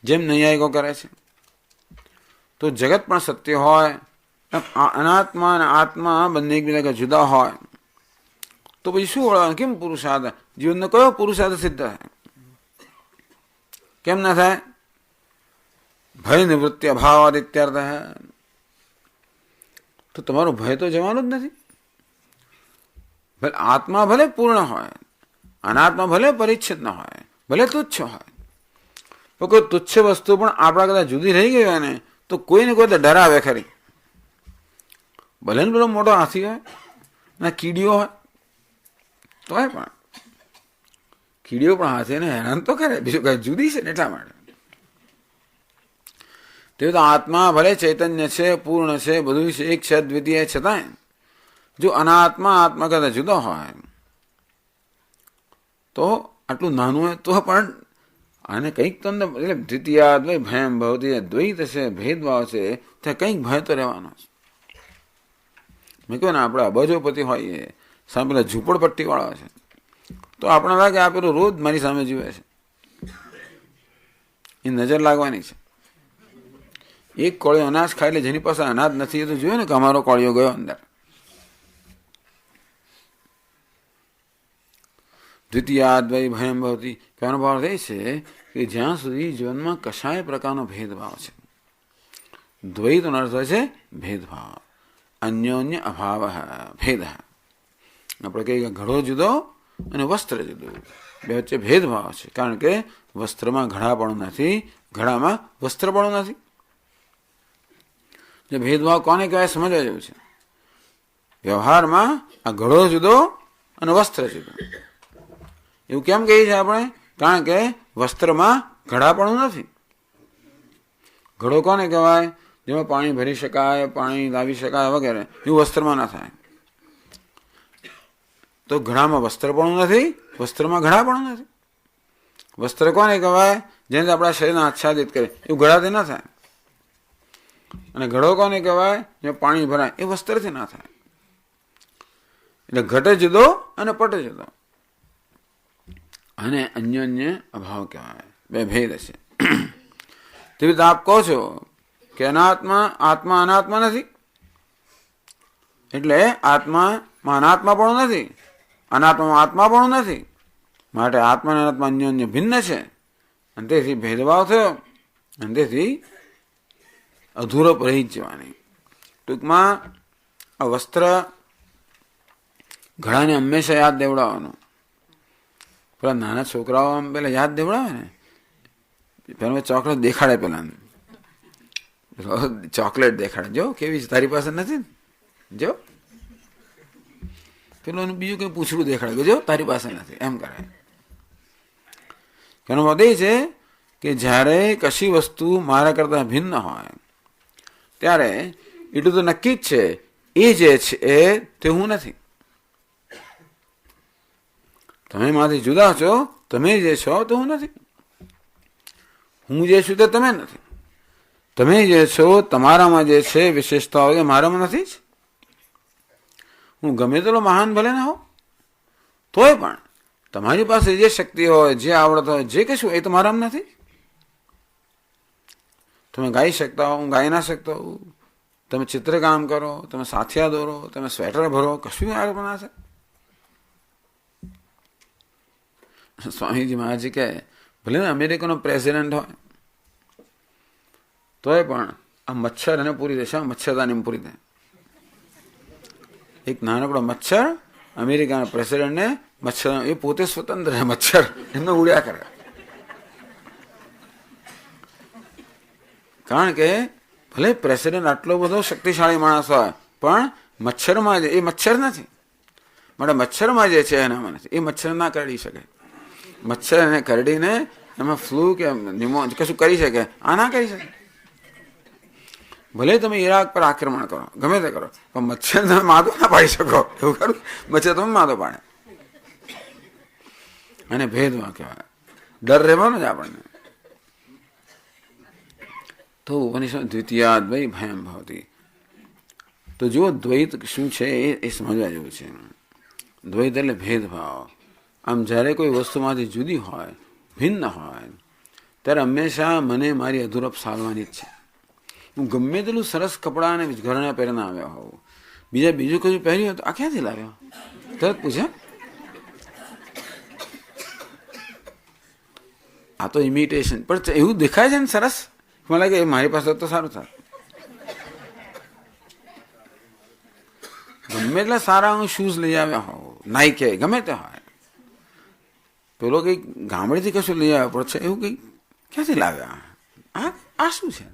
જેમ નૈયાયિકો કરે છે. તો જગત પણ સત્ય હોય. અનાત્મા અને આત્મા બંને એકબીજા જુદા હોય તો પછી શું વળવાનું? કેમ પુરુષાર્થ જીવનનો કયો પુરુષાર્થ સિદ્ધ થાય? કેમ ના થાય? ભય નિવૃત્તિ અભાવ ઇત્યર્થ. તો તમારો ભય તો જવાનો જ નથી. ભલે આત્મા ભલે પૂર્ણ હોય, અનાત્મા ભલે પરિચ્છિન્ન ન હોય, ભલે તુચ્છ હોય, તો કોઈ તુચ્છ વસ્તુ પણ આપણા કદાચ જુદી રહી ગઈ હોય ને તો કોઈને કોઈ તો ડરાવે ખરી. ભલે ને પેલો મોટો હાથી હોય ના કીડીઓ હોય તોય પણ કીડીઓ પણ હાથીને હેરાન તો કરે, બીજું કઈ જુદી છે ને એટલા માટે. તે તો આત્મા ભલે ચૈતન્ય છે, પૂર્ણ છે, બધું છે, એક છે, દ્વિતીય, છતાંય જો અનાત્મા આત્મા કરતા જુદો હોય તો આટલું નાનું હોય તો પણ આને કંઈક તો અંદર એટલે દ્વિતીયાદ્વય ભયમ ભવતી દ્વૈત છે, ભેદભાવ છે, ત્યાં કંઈક ભય તો રહેવાનો છે. મેં કહ્યું ને આપણે અબજોપતિ હોઈએ, સામે પેલા ઝૂંપડપટ્ટી વાળા છે તો આપણે લાગે આ પેલું રોજ મારી સામે જીવે છે, એ નજર લાગવાની છે. એક કોળિયો અનાજ ખાઈ લે, જેની પાસે અનાજ નથી એ તો જોયું ને કે અમારો કોળિયો ગયો અંદર. દ્વિતીયાદ્વય ભયમ ભવતી કહેવાનો ભાવ એ છે કે જ્યાં સુધી જીવનમાં કશાય પ્રકારનો ભેદભાવ છે, દ્વૈતનો અર્થ હોય છે ભેદભાવ, અન્યોન્ય અભાવ, ભેદ. આપણે કહીએ ઘડો જુદો અને વસ્ત્ર જુદું, બે વચ્ચે ભેદભાવ છે. કારણ કે વસ્ત્રમાં ઘડાપણું નથી, ઘડામાં વસ્ત્રપણું નથી. જે ભેદભાવ કોને કહેવાય સમજવા જેવું છે. વ્યવહારમાં આ ઘડો જુદો અને વસ્ત્ર જુદું એવું કેમ કહીએ છીએ આપણે? કારણ કે વસ્ત્રમાં ઘડાપણું નથી. ઘડો કોને કહેવાય? જેમાં પાણી ભરી શકાય, પાણી લાવી શકાય વગેરે, એવું વસ્ત્રમાં ના થાય. તો ઘડામાં વસ્ત્રપણું નથી, વસ્ત્રમાં ઘડાપણું નથી. વસ્ત્ર કોને કહેવાય? જેને આપણા શરીરને આચ્છાદિત કરે, એવું ઘડાથી ના થાય. અને ઘડો કોને કહેવાય? જે પાણી ભરાય, એ વસ્ત્રથી ના થાય. એટલે ઘટે જુદો અને પટે જુદો, અને અન્યોન્ય અભાવ કહેવાય. બે ભેદ છે. તેવી રીતે આપ કહો છો કે અનાત્મા આત્મા અનાત્મા નથી, એટલે આત્મામાં અનાત્મા પણ નથી, અનાત્મામાં આત્મા પણ નથી. માટે આત્મા અને અનાત્મા અન્યોન્ય ભિન્ન છે, અને તેથી ભેદભાવ થયો, અને તેથી અધૂરો રહી જવાની. ટૂંકમાં આ વસ્ત્ર ઘડાને હંમેશા યાદ દેવડાવવાનું. પેલા નાના છોકરાઓ આમ પેલા યાદ દેવડાવે ને, પેલા ચોકલેટ દેખાડે, પેલા ચોકલેટ દેખાડે, જો કેવી છે તારી પાસે નથી ને, જો પેલું બીજું કઈ પૂછડું દેખાડે, જો તારી પાસે નથી, એમ કરે. એનો મત એ છે કે જ્યારે કશી વસ્તુ મારા કરતા ભિન્ન હોય ત્યારે એટલું તો નક્કી જ છે એ જે છે તે હું નથી. તમે મારાથી જુદા છો, તમે જે છો તો હું નથી. હું જે છું તે તમે નથી. તમે જે છો તમારામાં જે છે વિશેષતાઓ એ મારામાં નથી જ. હું ગમે તેટલો મહાન ભલે ના હો તોય પણ તમારી પાસે જે શક્તિ હોય, જે આવડત હોય, જે કશું એ તો મારામાં નથી. તમે ગાઈ શકતા હો, હું ગાઈ ના શકતો હોઉં. તમે ચિત્રકામ કરો, તમે સાથિયા દોરો, તમે સ્વેટર ભરો, કશું મારામાં ના છે. સ્વામીજી મહારાજ કહે ભલે ને અમેરિકાનો પ્રેસિડેન્ટ હોય તોય પણ આ મચ્છર એને પૂરી દે છે, મચ્છરદાની પૂરી દે. એક નાનકડો મચ્છર અમેરિકાના પ્રેસિડેન્ટને મચ્છર, એ પોતે સ્વતંત્ર છે, મચ્છર એમને ઉડ્યા કરે. કારણ કે ભલે પ્રેસિડેન્ટ આટલો બધો શક્તિશાળી માણસ હોય પણ મચ્છરમાં જે એ મચ્છર નથી. માટે મચ્છરમાં જે છે એનામાં નથી. એ મચ્છર ના કરડી શકે. મચ્છર એને કરડીને એમાં ફ્લૂ કે ન્યુમોનિયા કશું કરી શકે, આ ના કરી શકે. ભલે તમે ઈરાક પર આક્રમણ કરો, ગમે તે કરો, પણ મચ્છર તમે માદો ના પાડી શકો. એવું ખરું? મચ્છર તમે માદો પાડે. અને ભેદમાં કહેવાય, ડર રહેવાનો જ આપણને. તો ઉપનિષદ દ્વિતીયાદ્વય ભયમ ભવતી. તો જુઓ દ્વૈત શું છે એ સમજવા જેવું છે. દ્વૈત એટલે ભેદભાવ. આમ જ્યારે કોઈ વસ્તુમાંથી જુદી હોય, ભિન્ન હોય, ત્યારે હંમેશા મને મારી અધૂરપ સારવાની જ છે. હું ગમે તેટલું સરસ કપડાં અને ઘરેણાં પહેરીને આવ્યો હોઉં, બીજું કશું પહેર્યું હોય તો આ ક્યાંથી લાવ્યો તરત પૂછે. આ તો ઇમિટેશન, પણ એવું દેખાય છે ને સરસ, મને લાગે એ મારી પાસે તો સારું થાય. ગમે એટલા સારા હું શૂઝ લઈ આવ્યા હોઉં, નાઈકે ગમે તે હોય, પેલો કંઈક ગામડેથી કશું લઈ આવ્યો પડશે એવું કંઈક ક્યાંથી લાવ્યા, આ શું છે?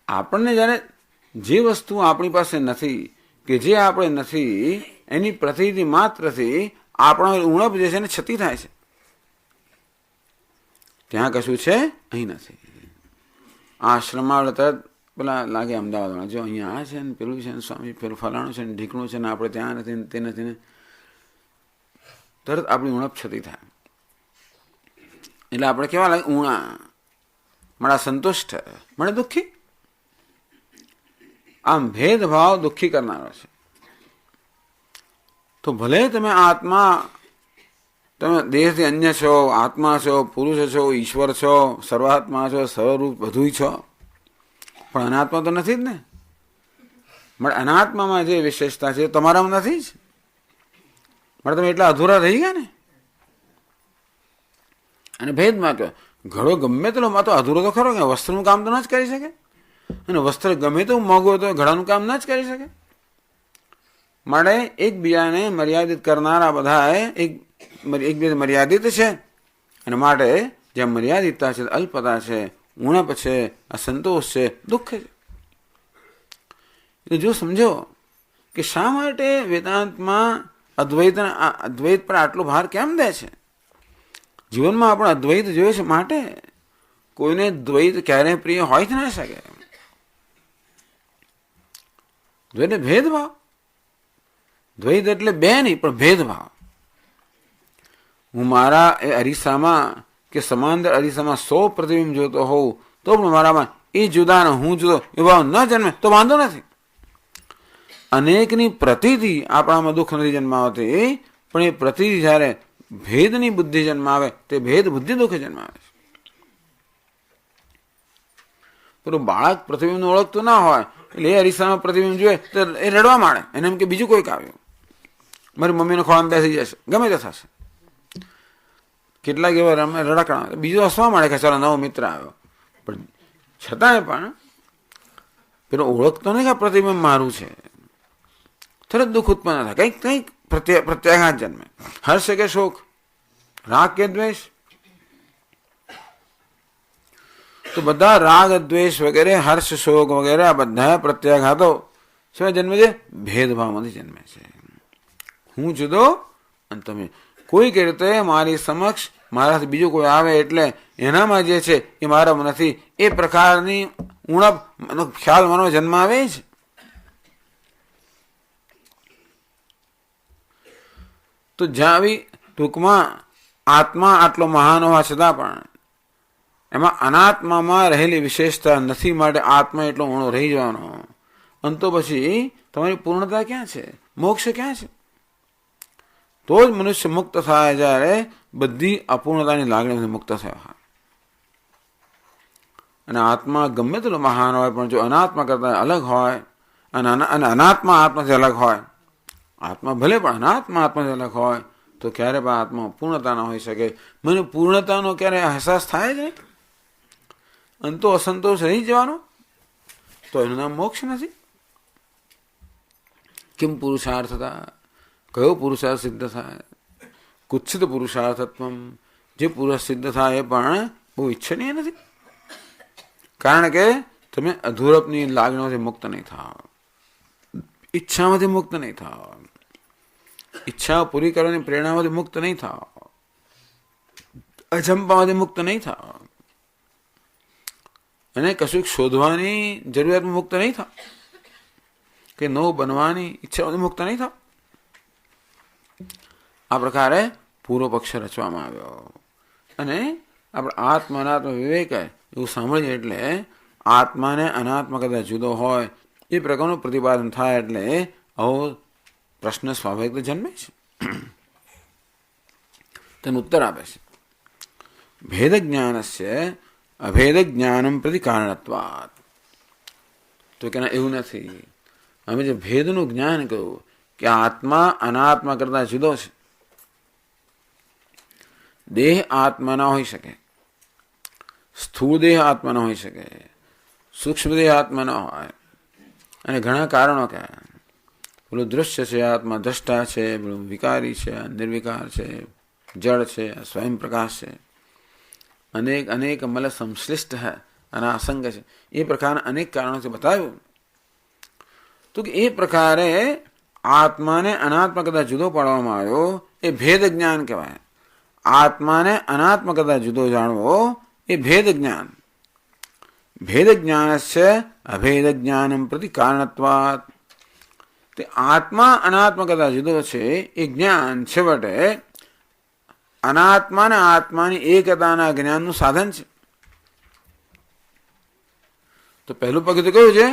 આપણને જ્યારે જે વસ્તુ આપણી પાસે નથી કે જે આપણે નથી એની પ્રતિથી માત્રથી આપણો ઉણપ જે છે ને છતી થાય છે. ત્યાં કશું છે, અહીં નથી. આ આશ્રમમાં તરત પેલા લાગે અમદાવાદમાં, જો અહીંયા આ છે ને પેલું છે ને સ્વામી પેલું ફલાણું છે ને ઢીકણું છે ને આપણે ત્યાં નથી ને તે નથી ને, તરત આપણી ઉણપ છતી થાય. એટલે આપણે કેવા લાગે, ઉણા મારા સંતુષ્ટ મને દુઃખી. આમ ભેદભાવ દુઃખી કરનારો છે. તો ભલે તમે આત્મા, તમે દેહથી અન્ય છો, આત્મા છો, પુરુષ છો, ઈશ્વર છો, સર્વાત્મા છો, સર્વરૂપ બધું છો, પણ અનાત્મા તો નથી જ ને. મળે અનાત્મામાં જે વિશેષતા છે તમારામાં નથી જ. મળે તમે એટલા અધૂરા રહી ગયા ને. અને ભેદમાં કહો, ઘડો ગમે તેલો માં તો અધૂરો તો ખરો કે વસ્ત્રનું કામ તો ન જ કરી શકે, અને વસ્ત્ર ગમે તેવું મોંઘું તો ઘડાનું કામ ન જ કરી શકે. માટે એકબીજાને મર્યાદિત કરનારા બધા એકબીજા મર્યાદિત છે, અને માટે જ્યાં મર્યાદિતતા છે, અલ્પતા છે, ઉણપ છે, અસંતોષ છે, દુઃખ છે. જો સમજો કે શા માટે વેદાંતમાં અદ્વૈત પર આટલો ભાર કેમ દે છે. જીવનમાં આપણે અદ્વૈત જોઈએ છે, માટે કોઈને દ્વૈત ક્યારેય પ્રિય હોય જ ના શકે. દ્વૈત ભેદભાવ, દ્વૈત એટલે બે નહીં પણ ભેદભાવ. હું મારા એ અરીસામાં કે સમાંતર અરીસામાં 100 પ્રતિબિંબ જોતો હોઉં તો પણ મારામાં એ જુદા ને હું જુદો એ ભાવ ન જન્મે તો વાંધો નથી. અનેકની પ્રતિથી આપણામાં દુઃખ નથી જન્માવતી, પણ એ પ્રતિથી જ્યારે ભેદની બુદ્ધિ જન્માવે તે ભેદ બુદ્ધિ દુઃખ જન્માવે છે. પેલું બાળક પ્રતિબિંબને ઓળખતું ના હોય એટલે એ અરીસામાં પ્રતિબિંબ જોઈએ તો એ રડવા માંડે, એને એમ કે બીજું કોઈક આવ્યું, મારી મમ્મીનો ખોળામાં બેસી જશે, ગમે તે થશે. કેટલાક એવા રડકડા બીજું હસવા માંડે કે ચાલો નવો મિત્ર આવ્યો, પણ છતાંય પણ પેલો ઓળખતો નહીં કે પ્રતિબિંબ મારું છે. તરત દુઃખ ઉત્પન્ન થાય, કંઈક પ્રત્યાઘાત જન્મે. હર્ષ કે શોક, રાગ કે દ્વેષ, તો બધા રાગ દ્વેષ વગેરે, હર્ષ શોક વગેરે આ બધા પ્રત્યાઘાતો શું જન્મે છે? ભેદભાવમાંથી જન્મે છે. હું જુદો અને તમે. કોઈક રીતે મારી સમક્ષ મારાથી બીજું કોઈ આવે એટલે એનામાં જે છે એ મારામાં નથી, એ પ્રકારની ઉણપ ખ્યાલ મારો જન્મ આવે છે. તો જ્યાં આવી ટૂંકમાં આત્મા આટલો મહાન હોવા છતાં પણ એમાં અનાત્મામાં રહેલી વિશેષતા નથી, માટે આત્મા એટલો ઊણો રહી જવાનો. અને તો પછી તમારી પૂર્ણતા ક્યાં છે? મોક્ષ ક્યાં છે? તો જ મનુષ્ય મુક્ત થાય જ્યારે બધી અપૂર્ણતાની લાગણીથી મુક્ત થયા. અને આત્મા ગમે તેટલો મહાન હોય પણ જો અનાત્મા કરતા અલગ હોય અને અનાત્મા આત્માથી અલગ હોય, આત્મા ભલે પણ અનાત્મા આત્માથી અલગ હોય તો ક્યારે પણ આત્મા પૂર્ણતા ન હોઈ શકે. મને પૂર્ણતાનો ક્યારે અહેસાસ થાય જ નહીં, અને તો અસંતોષ રહી જવાનો, તો એનું નામ મોક્ષ નથી. કેમ પુરુષાર્થતા? કયો પુરુષાર્થ સિદ્ધ થાય? કુત્સિત પુરુષાર્થત્વમ. જે પુરુષ સિદ્ધ થાય એ પણ બહુ ઈચ્છનીય નથી, કારણ કે તમે અધૂરપની લાગણીઓથી મુક્ત નહીં થાવ, ઈચ્છામાંથી મુક્ત નહીં થાવ, ઈચ્છાઓ પૂરી કરવાની પ્રેરણામાંથી મુક્ત નહીં થાવ, અજંપામાંથી મુક્ત નહીં થાવ, અને કશુંક શોધવાની જરૂરિયાતમાં મુક્ત નહીં થાવ, કે નવું બનવાની ઈચ્છાઓથી મુક્ત નહીં થાવ. આ પ્રકારે પૂર્વ પક્ષ રચવામાં આવ્યો. અને આપણે આત્મા અનાત્મા વિવેક એવું સાંભળીએ એટલે આત્માને અનાત્મા કરતા જુદો હોય એ પ્રકારનું પ્રતિપાદન થાય, એટલે આવો પ્રશ્ન સ્વાભાવિક તો જન્મે છે. તેનો ઉત્તર આપે છે, ભેદ જ્ઞાનસ્ય અભેદ જ્ઞાનમ પ્રતિ કારણત્વાત. તો કે એવું નથી. અમે જે ભેદનું જ્ઞાન કહ્યું કે આત્મા અનાત્મા કરતા જુદો છે. દેહ આત્મા ના હોઈ શકે, સ્થૂળ દેહ આત્મા ના હોઈ શકે, સૂક્ષ્મ દેહ આત્મા ના હોય. અને ઘણા કારણો કયા. પેલું દૃશ્ય છે, આત્મા દ્રષ્ટા છે, પેલું વિકારી છે, નિર્વિકાર છે, જળ છે, સ્વયં પ્રકાશ છે, અનેક અનેક મલ સંશ્લિષ્ટ है અને અસંગ છે. એ પ્રકારના અનેક કારણોથી બતાવ્યું. તો કે એ પ્રકારે આત્માને અનાત્મા કરતા જુદો પાડવામાં આવ્યો. એ ભેદ જ્ઞાન કહેવાય. આત્માને અનાત્મા કરતા જુદો જાણવો એ ભેદ જ્ઞાન. ભેદ જ્ઞાન છે અભેદ જ્ઞાનમ પ્રતિ કારણત્વાત. તે આત્મા અનાત્મા કરતા જુદો છે એ જ્ઞાન છેવટે અનાત્મા ને આત્માની એકતાના જ્ઞાનનું સાધન છે. તો પહેલું પગથિયું કયું છે?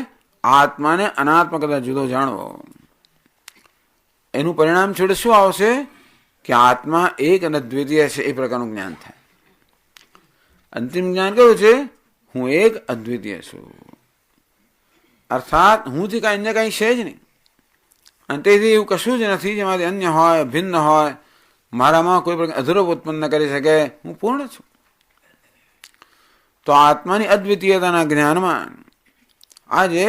આત્માને અનાત્મા કરતા જુદો જાણવો. એનું પરિણામ છેવટે શું આવશે? કે આત્મા એક અને દ્વિતીય છે એ પ્રકારનું જ્ઞાન થાય. અંતિમ જ્ઞાન કયું છે? હું એક અદ્વિતીય છું. અર્થાત હુંથી કાંઈ અન્ય કાંઈ છે જ નહીં. અને તેથી એવું કશું જ નથી જેમાંથી અન્ય હોય, ભિન્ન હોય, મારામાં કોઈ પ્રકાર અધૂરપ ઉત્પન્ન કરી શકે. હું પૂર્ણ છું. તો આત્માની અદ્વિતીયતાના જ્ઞાનમાં આજે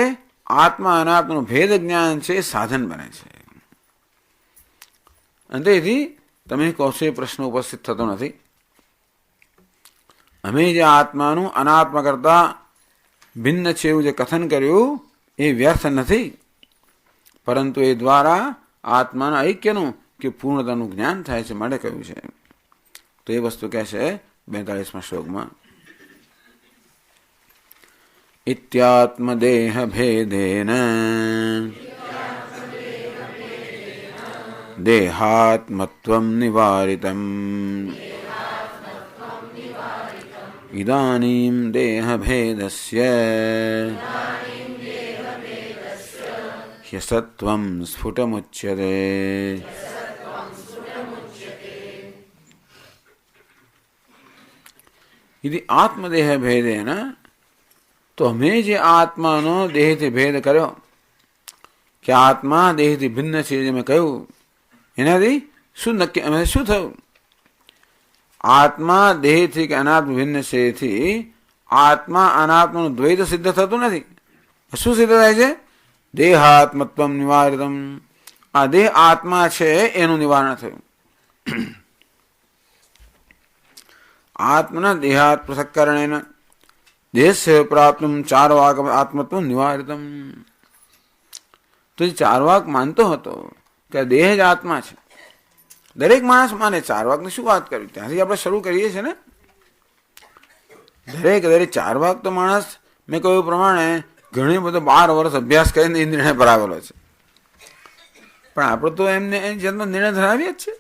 આત્મા અનાત્માનું ભેદ જ્ઞાન છે એ સાધન બને છે. અને તેથી તમે કહો છો એ પ્રશ્ન ઉપસ્થિત થતો નથી. અમે જે આત્માનું અનાત્મા કરતા ભિન્ન છે એવું જે કથન કર્યું એ વ્યર્થ નથી, પરંતુ એ દ્વારા આત્માના ઐક્યનું કે પૂર્ણતાનું જ્ઞાન થાય છે માટે કહ્યું છે. તો એ વસ્તુ કહે છે 42મા શ્લોકમાં, ઇત્યાત્મદેહ ભેદેન દેહાત્મત્વં નિવારિતમ ઇદાનીમ દેહભેદસ્ય ह्यसत्वं स्फुटमुच्यते. यदि आत्मदेह भेदेन, तो અમે જે આત્માનો દેહથી ભેદ કર્યો કે આત્મા દેહથી ભિન્ન છે જે મેં કહ્યું, એનાથી શું નક્કી અમે શું થયું? આત્મા દેહથી કે અનાત્મ ભિન્ન છે એથી આત્મા અનાત્માનું દ્વૈત સિદ્ધ થતું નથી. શું સિદ્ધ થાય છે? દેહાત્મત્વમ નિવારિતમ. આ દેહ આત્મા છે એનું નિવારણ થયું. આત્મના દેહાત પૃથક્કરણેન દેહસ્ય પ્રાપ્તમ ચાર્વાક આત્મત્વમ નિવારિતમ. તો જે ચાર્વાક માનતો હતો કે દેહ જ આત્મા છે, દરેક માણસ માને. ચાર્વાકની શું વાત કરવી? ત્યાંથી આપણે શરૂ કરીએ છીએ ને. દરેક ચાર્વાક તો માણસ મેં કહ્યું પ્રમાણે ઘણી બધો 12 વર્ષ અભ્યાસ કરીને એ નિર્ણય પર આવેલો છે. પણ આપણે તો એમને જન્મ નિર્ણય ધરાવીએ જ છે.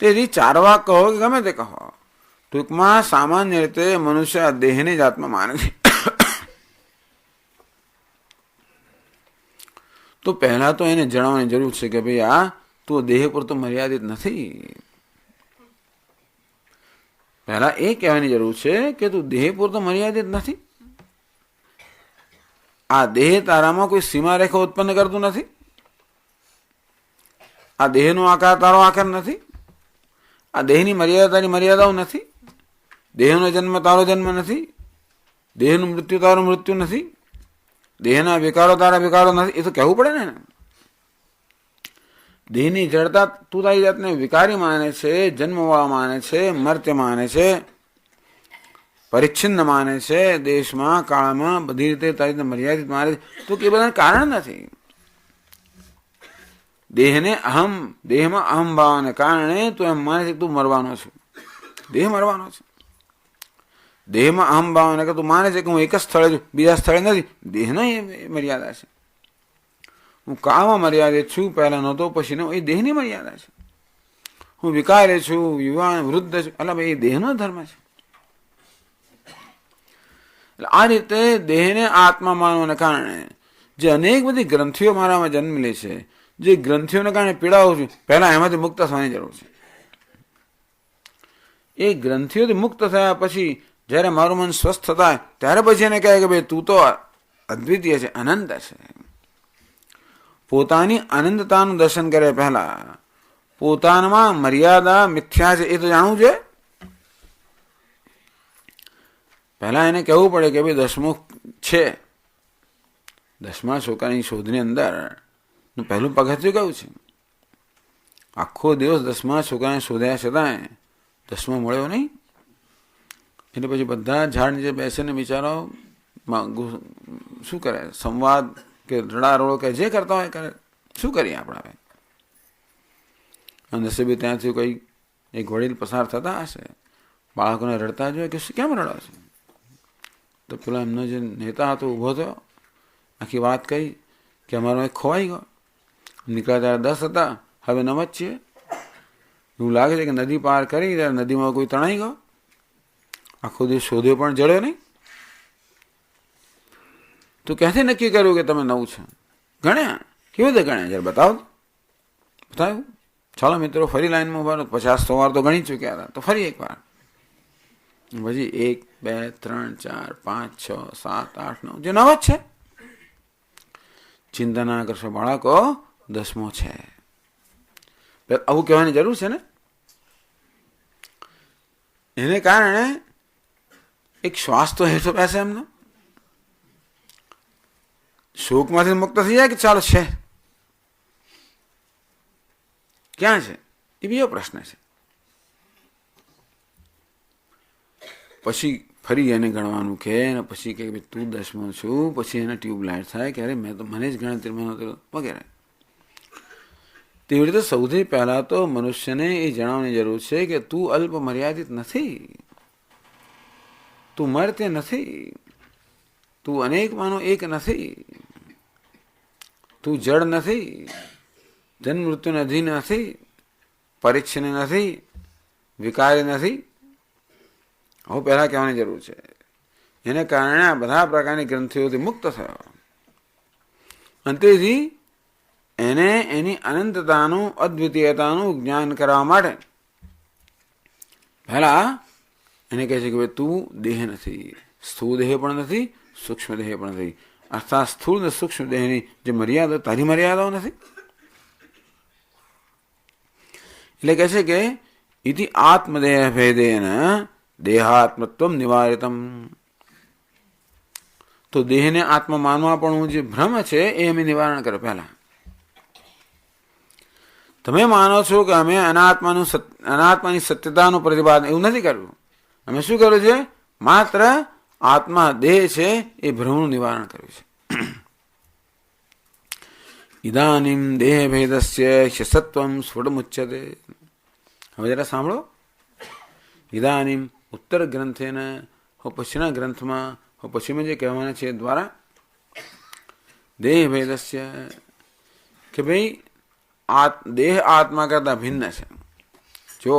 તેથી ચાર્વાક કહો કે ગમે તે કહો, ટૂંકમાં સામાન્ય રીતે મનુષ્ય દેહને જ આત્મા માને છે. તો પહેલા તો એને જણાવવાની જરૂર છે કે ભાઈ આ તું દેહ પર તો મર્યાદિત નથી. પહેલા એ કહેવાની જરૂર છે કે તું દેહ પર તો મર્યાદિત નથી. આ દેહ તારામાં કોઈ સીમા રેખા ઉત્પન્ન કરતું નથી. આ દેહનો આકાર તારો આકાર નથી. આ દેહની મર્યાદા તારી મર્યાદાઓ નથી. દેહનો જન્મ તારો જન્મ નથી. દેહનું મૃત્યુ તારું મૃત્યુ નથી. દેહના વિકારો તારા વિકારો નથી. એ તો કહેવું પડે ને. દેહની જડતા તું તારી જાતને વિકારી માને છે, જન્મવાળા માને છે, મર્ત્ય માને છે, પરિચ્છિન્ન માને છે, દેશમાં કાળમાં બધી રીતે તારી રીતે મર્યાદિત માને છે. તો કે બધા કારણ નથી. દેહમાં અહમ ભાવને કારણે તું એમ માને છે કે તું મરવાનો છું. દેહ મરવાનો છે. દેહમાં અહમ ભાવને કે તું માને છે કે હું એક જ સ્થળે છું, બીજા સ્થળે નથી. દેહનો એ મર્યાદા છે. હું કાળમાં મર્યાદિત છું, પહેલા નહોતો પછી નો, એ દેહની મર્યાદા છે. હું વિકારી છું, યુવાન વૃદ્ધ છું, એટલે એ દેહનો ધર્મ છે. એટલે આ રીતે દેહને આત્મા માનવાને કારણે જે અનેક બધી ગ્રંથિઓ મારામાં જન્મ લે છે, જે ગ્રંથિઓને કારણે પીડાવું છું, પહેલા એમાંથી મુક્ત થવાની જરૂર છે. એ ગ્રંથિઓથી મુક્ત થયા પછી જ્યારે મારું મન સ્વસ્થ થાય ત્યારે પછી એને કહે કે ભાઈ તું તો અદ્વિતીય છે, અનંત છે. પોતાની અનંતતાનું દર્શન કરે પહેલા પોતાનામાં મર્યાદા મિથ્યા છે એ તો જાણવું છે. પહેલા એને કહેવું પડે કે ભાઈ દસમુખ છે. દસમા છોકરાની શોધની અંદર પહેલું પગથિયું કયું છે? આખો દિવસ દસમા છોકરાને શોધ્યા છતાંય દસમો મળ્યો નહીં. એટલે પછી બધા ઝાડ નીચે બેસીને બિચારો શું કરે? સંવાદ કે રડારોડો કે જે કરતા હોય કરે. શું કરીએ આપણે? નસીબે ત્યાંથી કંઈ એક વડીલ પસાર થતા હશે, બાળકોને રડતા જોઈએ કે કેમ રડો છે? તો પેલા એમનો જે નેતા હતો ઊભો થયો, આખી વાત કહી કે અમારો એક ખોવાઈ ગયો, નીકળ્યા ત્યારે 10 હતા, હવે 9 જ છીએ. એવું લાગે છે કે નદી પાર કરી ત્યારે નદીમાં કોઈ તણાઈ ગયો, આખો દિવસ શોધ્યો પણ જડ્યો નહીં. તો ક્યાંથી નક્કી કર્યું કે તમે 9 છો? ગણ્યા? કેવી રીતે ગણ્યા? જરા બતાવ્યું. ચાલો મિત્રો ફરી લાઈનમાં ઉભા 50-100 વાર તો ગણી ચૂક્યા હતા, તો ફરી એક વાર. પછી 1, 2, 3, 4, 5, 6, 7, 8, 9 જે 9 જ છે. ચિંતા ના કરશો બાળકો, 10મો છે. આવું કહેવાની જરૂર છે ને? એને કારણે એક શ્વાસ તો હેઠો બેસે એમનો, શોકમાંથી મુક્ત થઈ જાય કે ચાલો છે. ક્યાં છે એ બીજો પ્રશ્ન છે. પછી ફરી એને ગણવાનું કે પછી કે તું 10મો છું. પછી એને ટ્યુબલાઇટ થાય કે અરે મેં તો મને જ ગણતરીમાં નહોતું વગેરે. તેવી રીતે સૌથી પહેલા તો મનુષ્યને એ જણાવવાની જરૂર છે કે તું અલ્પ મર્યાદિત નથી, તું મર્ત્ય નથી, તું અનેકમાંનો એક નથી, તું જડ નથી, જન્મ મૃત્યુને અધીન નથી, પરીક્ષણ નથી, વિકારી નથી. આવું પહેલા કહેવાની જરૂર છે. એને કારણે આ બધા પ્રકારની ગ્રંથિઓથી મુક્ત થયો. અંતેથી એને એની અનંતતાનું અદ્વિતીયતાનું જ્ઞાન કરવા માટે પહેલા એને કહે છે કે ભાઈ તું દેહ નથી, સ્થૂળ દેહ પણ નથી, સૂક્ષ્મ દેહ પણ નથી. અર્થાત સ્થૂળ અને સૂક્ષ્મ દેહની જે મર્યાદા, તારી મર્યાદાઓ નથી. એટલે કહે છે કે ઇતિ આત્મદેહ ભેદેન દેહાત્મત્વ નિવારિતમ. તો દેહને આત્મા માનવા પણ જે ભ્રમ છે એ અમે નિવારણ કરે. પહેલા તમે માનો છો કે અમે અનાત્માની સત્યતાનું પ્રતિપાદન, એવું નથી કર્યું. અમે શું કર્યું છે? માત્ર આત્મા દેહ છે એ ભ્રમનું નિવારણ કર્યું છે. ઇદાનીમ દેહ ભેદસ્ય સત્વમ સ્ફુટમુચ્યતે. હવે જરા સાંભળો. ઇદાનીમ ઉત્તર ગ્રંથેને હો પછીના ગ્રંથમાં હો પછીમાં જે કહેવાના છે દ્વારા દેહ ભેદસ્ય કે ભાઈ દેહ આત્મા કરતા ભિન્ન છે. જો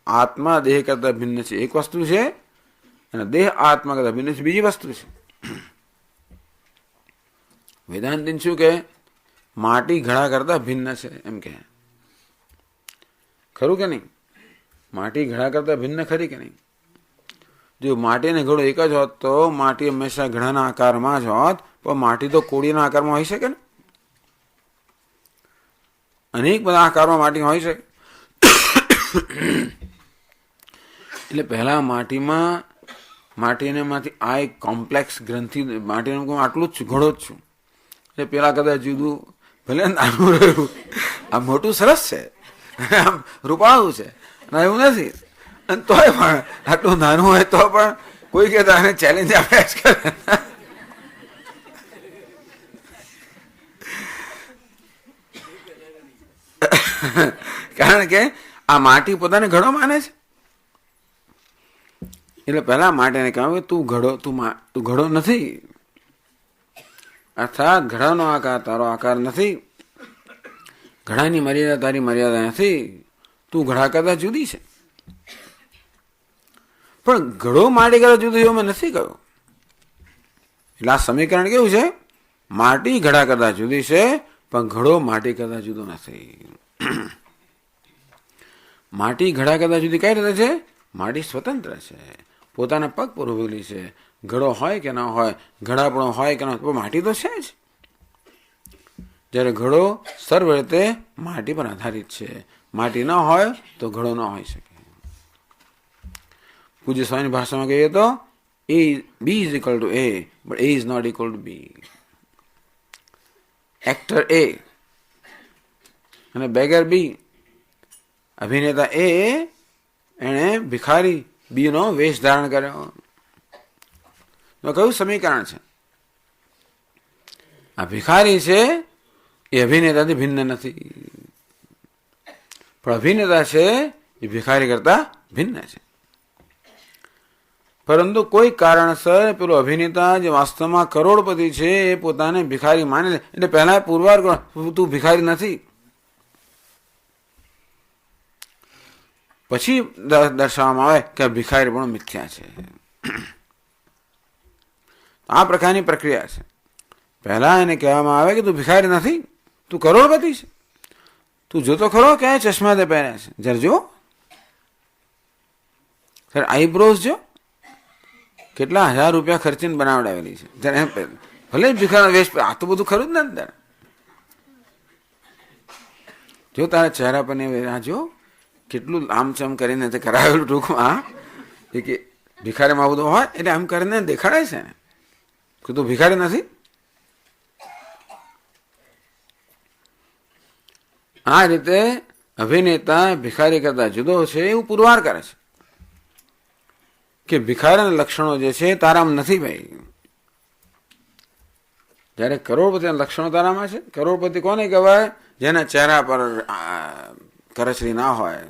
આત્મા દેહ કરતા ભિન્ન છે એક વસ્તુ છે, અને દેહ આત્મા કરતા ભિન્ન છે બીજી વસ્તુ છે. વેદાંતિન શું કહે? માટી ઘડા કરતા ભિન્ન છે એમ કહે. ખરું કે નહીં? માટી ઘડા કરતા ભિન્ન ખરી કે નહીં? જો માટી અને ઘડો એક જ હોત તો માટી હંમેશા ઘડાના આકારમાં જ હોત, પણ માટી તો કોળીના આકારમાં હોઈ શકે ને. અનેક બધા આકારમાં માટી હોઈ શકે. એટલે પહેલા માટીમાંથી આ એક કોમ્પ્લેક્સ ગ્રંથિ, માટીનું આટલું જ છું, ઘડો જ છું. એટલે પેલા કદાચ જુદું ભલે નાનું રહ્યું, આ મોટું સરસ છે, આમ રૂપાળું છે, એવું નથી. અને તોય પણ આટલું નાનું હોય તો પણ કોઈ કહેતા એને ચેલેન્જ આપે જ કરે. કારણ કે આ માટી પોતાને ઘડો માને છે. એટલે પહેલા માટીને કહ્યું કે તું ઘડો નથી. અર્થાત ઘડાનો આકાર તારો આકાર નથી, ઘડાની મર્યાદા તારી મર્યાદા નથી, તું ઘડા કરતા જુદી છે. પણ ઘડો માટી કરતા જુદો એવું મેં નથી કહ્યું. એટલે આ સમીકરણ કેવું છે? માટી ઘડા કરતા જુદી છે, પણ ઘડો માટી કરતા જુદો નથી. માટી ઘડા કરતા જુદી કઈ રીતે છે? માટી સ્વતંત્ર છે, પોતાના પગ પર ઉભેલી છે. ઘડો હોય કે ન હોય, ઘડાપણો હોય કે ન હોય, માટી તો છે જ. જ્યારે ઘડો સર્વ રીતે માટી પર આધારિત છે. માટી ન હોય તો ઘડો ન હોઈ શકે. પૂજ્ય સ્વામીની ભાષામાં કહીએ તો B is equal to A, but A is not equal to B. Actor A અને બેગર બી. અભિનેતા એ એણે ભિખારી બી નો વેશ ધારણ કર્યો. તો કયું સમીકરણ છે? આ ભિખારી છે એ અભિનેતાથી ભિન્ન નથી, પણ અભિનેતા છે એ ભિખારી કરતા ભિન્ન છે. પરંતુ કોઈ કારણસર પેલો અભિનેતા જે વાસ્તવમાં કરોડપતિ છે એ પોતાને ભિખારી માને લે. એટલે પહેલા પુરવાર કરો, તું ભિખારી નથી, પછી દર્શાવવામાં આવે કે ભિખારી પણ મિથ્યા છે. આ પ્રકારની પ્રક્રિયા છે. પહેલા એને કહેવામાં આવે કે તું ભિખારી નથી, તું કરોડપતિ છે. તું જોતો ખરો ક્યાં ચશ્મા તે પહેર્યા છે, જરા જો, આઈબ્રોઝ જો, કેટલા હજાર રૂપિયા ખર્ચીને બનાવડાવેલી છે. જ્યારે ભલે ભિખારી વેશ, આ તો બધું ખરું જ ને અંદર. જો તારા ચહેરા પર આ જો કેટલું આમચમ કરીને તે કરાવેલું. ટૂંકમાં એ કે ભિખારીમાં બધું હોય એટલે આમ કરીને દેખાડાય છે ને કે તું ભિખારી નથી. આ રીતે અભિનેતા ભિખારી કરતા જુદો છે એવું પુરવાર કરે છે કે ભિખારીના લક્ષણો જે છે તારામાં નથી ભાઈ. જ્યારે કરોડપતિના લક્ષણો તારામાં છે. કરોડપતિ કોને કહેવાય? જેના ચહેરા પર કરચલી ના હોય.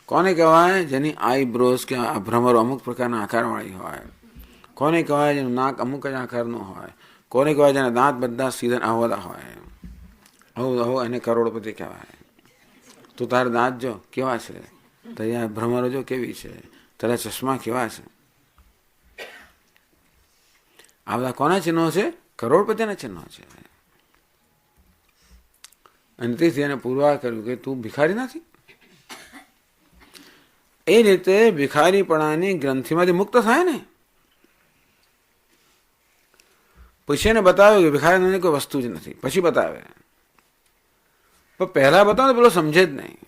કોને કહેવાય? જેની આઈબ્રોઝ કે ભ્રમરો અમુક પ્રકારના આકારવાળી હોય. કોને કહેવાય? જેનું નાક અમુક જ આકારનું હોય. કોને કહેવાય? જેના દાંત બધા સીધા આવતા હોય. આવું એને કરોડપતિ કહેવાય. તું તારા દાંત જો કેવા છે, તારી ભ્રમરો જો કેવી છે, તારા ચશ્મા કેવા છે. આ બધા કોના ચિહ્નો છે? કરોડપતિના ચિહ્નો છે. અને તેથી એને પુરવાર કર્યું કે તું ભિખારી નથી. એ રીતે ભિખારીપણાની ગ્રંથિમાંથી મુક્ત થાય ને પછી એને બતાવ્યું કે ભિખારી કોઈ વસ્તુ જ નથી. પછી બતાવે, પણ પહેલા બતાવે પેલો સમજે જ નહીં.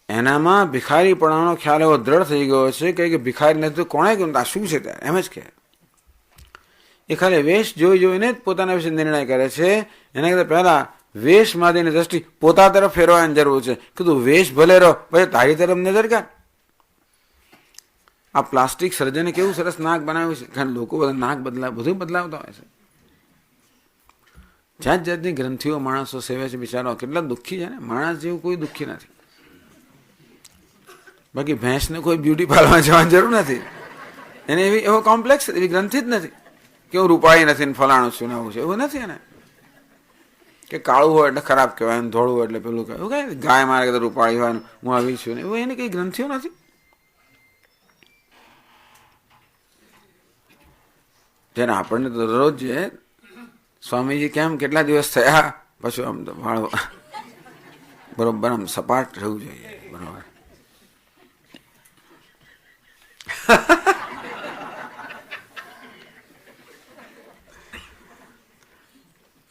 એનામાં ભિખારીપણાનો ખ્યાલ એવો દ્રઢ થઈ ગયો છે કે ભિખારી નથી તો કોણે કહ્યું આ શું છે? ત્યારે એમ જ કહે. એ ખાલી વેશ જોઈ જોઈને જ પોતાના વિશે નિર્ણય કરે છે. એના કરતા પહેલા વેશ માટેની દ્રષ્ટિ પોતા તરફ ફેરવાની જરૂર છે કે તું વેશ ભલે રહો, પછી તારી તરફ નજર કર. આ પ્લાસ્ટિક સર્જને કેવું સરસ નાક બનાવ્યું છે. કારણ લોકો બધા નાક બધું બદલાવતા હોય છે. જાત જાતની ગ્રંથિઓ માણસો સેવે છે. બિચારો કેટલા દુઃખી છે ને. માણસ જેવું કોઈ દુઃખી નથી. બાકી ભેંસને કોઈ બ્યુટી પાર્લરમાં જવાની જરૂર નથી. એને એવો કોમ્પ્લેક્સ એવી ગ્રંથિ જ નથી કે હું રૂપાળી નથી ને ફલાણું છું ને આવું છે. એવું નથી એને કે કાળું હોય એટલે ખરાબ કહેવાય, ધોળું હોય એટલે પેલું કહેવાય. એવું કઈ ગાય મારે કે રૂપાળી હોય હું આવી છું ને એવું એની કઈ ગ્રંથિઓ નથી. જ્યારે આપણને તો દરરોજ છે સ્વામીજી કેમ કેટલા દિવસ થયા પછી આમ તો વાળો બરોબર આમ સપાટ રહેવું જોઈએ. બરોબર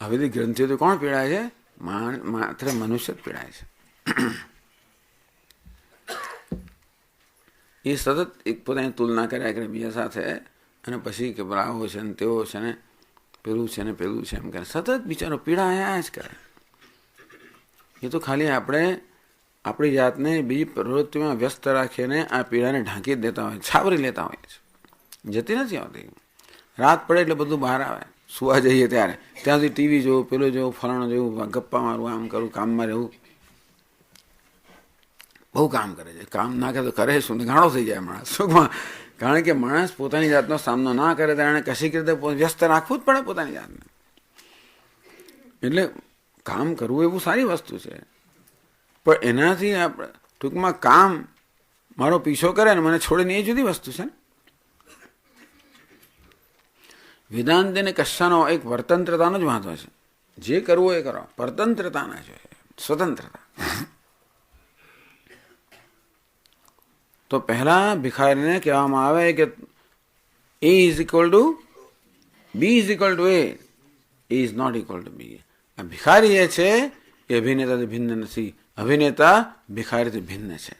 આવી બધી ગ્રંથિઓ તો કોણ પીડાય છે? માત્ર મનુષ્ય જ પીડાય છે. એ સતત એક પોતાની તુલના કર્યા કરે બીજા સાથે અને પછી કે આવો છે ને તેવો છે ને પેલું છે ને પેલું છે એમ કરે. સતત બિચારો પીડાયા જ કરે. એ તો ખાલી આપણે આપણી જાતને બીજી પ્રવૃત્તિમાં વ્યસ્ત રાખીને આ પીડાને ઢાંકી જ દેતા હોય, છાવરી લેતા હોય છે. જતી નથી આવતી. રાત પડે એટલે બધું બહાર આવે. સુવા જઈએ ત્યારે ત્યાં સુધી ટીવી જોવું, પેલું જોવું, ફલાણું જોવું, ગપ્પા મારવું, આમ કરું, કામમાં રહેવું. બહુ કામ કરે છે. કામ ના કરે તો કરે શું? ગાળો થઈ જાય માણસ સુખમાં. કારણ કે માણસ પોતાની જાતનો સામનો ના કરે તો એને કશીક રીતે વ્યસ્ત રાખવું જ પડે પોતાની જાતને. એટલે કામ કરવું એવું સારી વસ્તુ છે, પણ એનાથી આપણે ટૂંકમાં કામ મારો પીછો કરે ને મને છોડીને એ જુદી વસ્તુ છે ને. વેદાંત અને કશાનો એક પરતંત્રતાનો જ વાંધો છે. જે કરવું એ કરો, પરતંત્રતા ના જોઈએ, સ્વતંત્રતા. તો તો પહેલા ભિખારીને કહેવામાં આવે કે A is equal to B is equal to A is not equal to B. આ ભિખારી એ છે એ અભિનેતાથી ભિન્ન નથી, અભિનેતા ભિખારીથી ભિન્ન છે.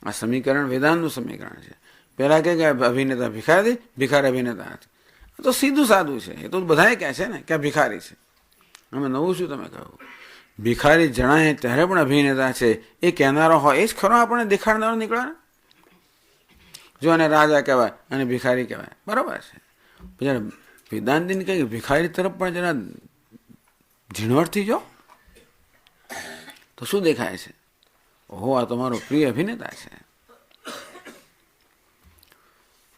આ સમીકરણ વેદાંતનું સમીકરણ છે. પહેલા કે અભિનેતા ભિખારી, ભિખારી અભિનેતા નથી. તો સીધું સાદું છે, એ તો બધાએ કહે છે ને કે ભિખારી છે. અમે નવું શું તમે કહું? ભિખારી જણાય ત્યારે પણ અભિનેતા છે એ કહેનારો હોય એ જ ખરો આપણને દેખાડનારો નીકળે. જો એને રાજા કહેવાય અને ભિખારી કહેવાય, બરાબર છે. જરા વેદાંતિને કહે ભિખારી તરફ પણ જરા ઝીણવટથી જો તો શું દેખાય છે? ઓહો, આ તમારો પ્રિય અભિનેતા છે.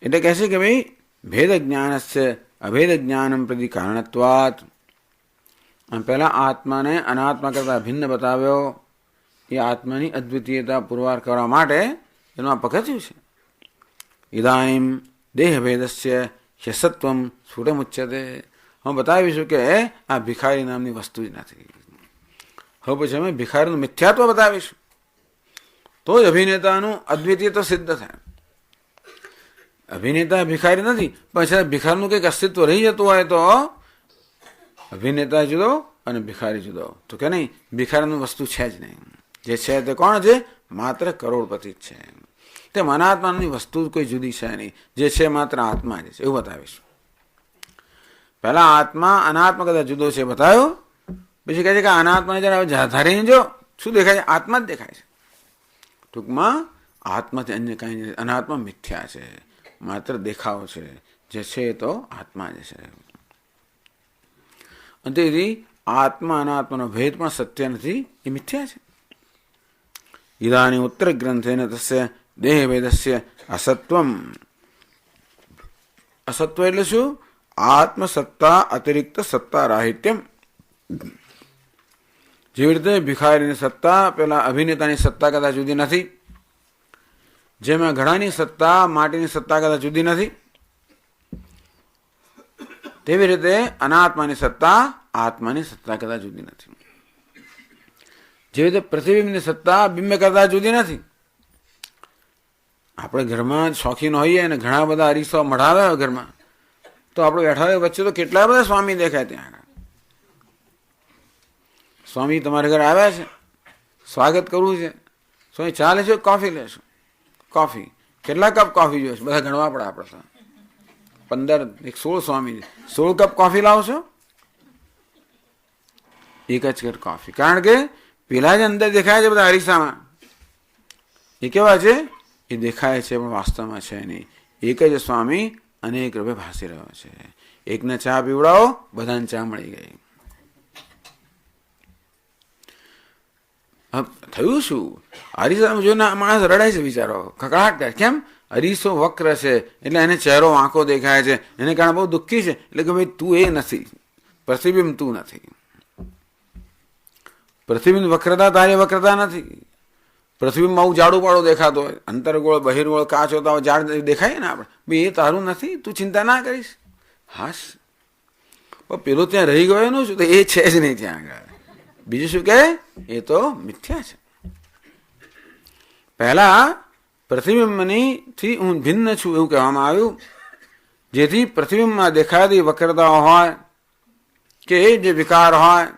એટલે કહે છે કે ભાઈ ભેદ જ્ઞાનસ્ય અભેદ જ્ઞાનમ પ્રતિ કારણત્વાત. અને પહેલા આત્માને અનાત્મા કરતા ભિન્ન બતાવ્યો, એ આત્માની અદ્વિતીયતા પુરવાર કરવા માટે એનું આ પગથિયું છે. ઇદાનીમ દેહભેદસ્ય યસત્વમ સ્ફુટમુચ્યતે. હું બતાવીશું કે આ ભિખારી નામની વસ્તુ જ નથી. હવે પછી અમે ભિખારીનું મિથ્યાત્વ બતાવીશું, તો જ અભિનેતાનું અદ્વિતીય તો સિદ્ધ થાય. અભિનેતા ભિખારી નથી, પણ ભિખારીનું કંઈક અસ્તિત્વ રહી જતું હોય તો અભિનેતા જુદો અને ભિખારી જુદો. તો કે નહીં, ભિખારીનું વસ્તુ છે જ નહીં. જે છે તે કોણ છે? માત્ર કરોડપતિ જ છે. તે અનાત્માની વસ્તુ કોઈ જુદી છે નહીં, જે છે માત્ર આત્મા જ છે, એવું બતાવીશું. પહેલા આત્મા અનાત્મા કદાચ જુદો છે બતાવ્યો, પછી કહે છે કે અનાત્માને જરા ધારીને જો શું દેખાય છે? આત્મા જ દેખાય છે. ટૂંકમાં આત્માથી અન્ય કાંઈ નથી. અનાત્મા મિથ્યા છે, માત્ર દેખાવ છે. જે છે તો આત્મા જ છે. અને તેથી આત્મા અનાત્માનો ભેદ પણ સત્ય નથી, એ મિથ્યા છે. ઇદાની ઉત્તર ગ્રંથેન તસ્ય દેહ ભેદસ્ય અસત્વમ. અસત્વ એટલે શું? આત્મસત્તા અતિરિક્ત સત્તા રાહિત્યમ. જેવી રીતે ભિખારીની સત્તા પેલા અભિનેતાની સત્તા કદાચ જુદી નથી, જેમાં ઘડાની સત્તા માટીની સત્તા કદાચ જુદી નથી, તેવી રીતે અનાત્માની સત્તા આત્માની સત્તા કદાચ જુદી નથી. જેવી રીતે પ્રતિબિંબની સત્તા બિંબ કરતા જુદી નથી. આપણે ઘરમાં શોખીન હોઈએ અને ઘણા બધા અરીસો મઢાવે હોય ઘરમાં, તો આપણે બેઠા હોય વચ્ચે તો કેટલા બધા સ્વામી દેખાય. ત્યાં સ્વામી તમારે ઘરે આવ્યા છે, સ્વાગત કરવું છે. સ્વામી ચા લેશો, કોફી લેશો? કોફી. કેટલા કપ કોફી જોઈશે? બધા ગણવા પડે આપણે. 15, 16 સ્વામી, 16 કપ કોફી લાવશો? એક જ કપ કોફી. કારણ કે પેલા જ અંદર દેખાય છે બધા અરીસામાં, એ કેવા છે? એ દેખાય છે પણ વાસ્તવમાં છે નહીં. એક જ સ્વામી અનેક રૂપે ભાસી રહ્યો છે. એકને ચા પીવડાવો, બધાને ચા મળી ગઈ. થયું શું? અરીસામાં જોઈને માણસ રડાય છે બિચારો, ખકડાટ કરે. કેમ? અરીસો વક્ર છે એટલે એને ચહેરો વાંકો દેખાય છે, એને કારણે બહુ દુઃખી છે. એટલે કે ભાઈ તું એ નથી, પ્રતિબિંબ તું નથી. પ્રતિબિંબ વક્રતા તારી વક્રતા નથી. પ્રતિબિંબમાં આવું જાડું પાડું દેખાતો હોય, અંતરગોળ બહિર્ગોળ કાચ હોતા હોય, જાડ દેખાય ને આપણે, ભાઈ એ તારું નથી, તું ચિંતા ના કરીશ. હાશ, પેલો ત્યાં રહી ગયો એનું શું? તો એ છે જ નહીં ત્યાં આગળ. બીજું શું કહે? એ તો મિથ્યા છે. પહેલા પ્રતિબિંબની થી હું ભિન્ન છું એવું કહેવામાં આવ્યું, જેથી પ્રતિબિંબમાં દેખાતી વક્રતાઓ હોય કે જે વિકાર હોય,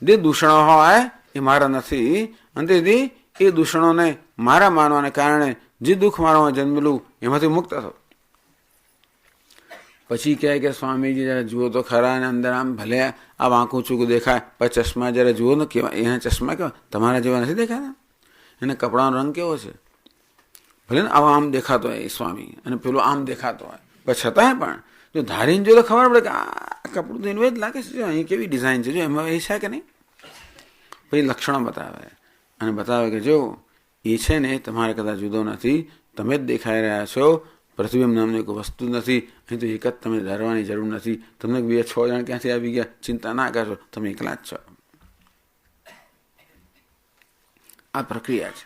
જે દૂષણો હોય, એ મારા નથી. અને તેથી એ દૂષણોને મારા માનવાને કારણે જે દુઃખ મારામાં જન્મેલું એમાંથી મુક્ત થયો. પછી કહે કે સ્વામીજી જરા જુઓ તો ખરા, અને અંદર આમ ભલે આ વાંકું ચૂકું દેખાય, પણ ચશ્મા જરા જુઓ ને કેવા, એના ચશ્મા કેવા તમારા જેવા નથી દેખાતા? એને કપડાનો રંગ કેવો છે? ભલે ને આવા આમ દેખાતો હોય એ સ્વામી, અને પેલો આમ દેખાતો હોય, પણ છતાંય પણ જો ધારીને જો તો ખબર પડે કે આ કપડું તો એનું જ લાગે છે. જો અહીં કેવી ડિઝાઇન છે, જો એમાં એ છે કે નહીં? પછી લક્ષણો બતાવે અને બતાવે કે જો એ છે ને તમારે કદાચ જુદો નથી, તમે જ દેખાઈ રહ્યા છો. પ્રતિબિંબ નામની કોઈ વસ્તુ નથી. અહીં તો એક જ તમે ડરવાની જરૂર નથી. તમને 2-6 જણ ક્યાંથી આવી ગયા, ચિંતા ના કરશો, તમે એકલા જ છો. આ પ્રક્રિયા છે.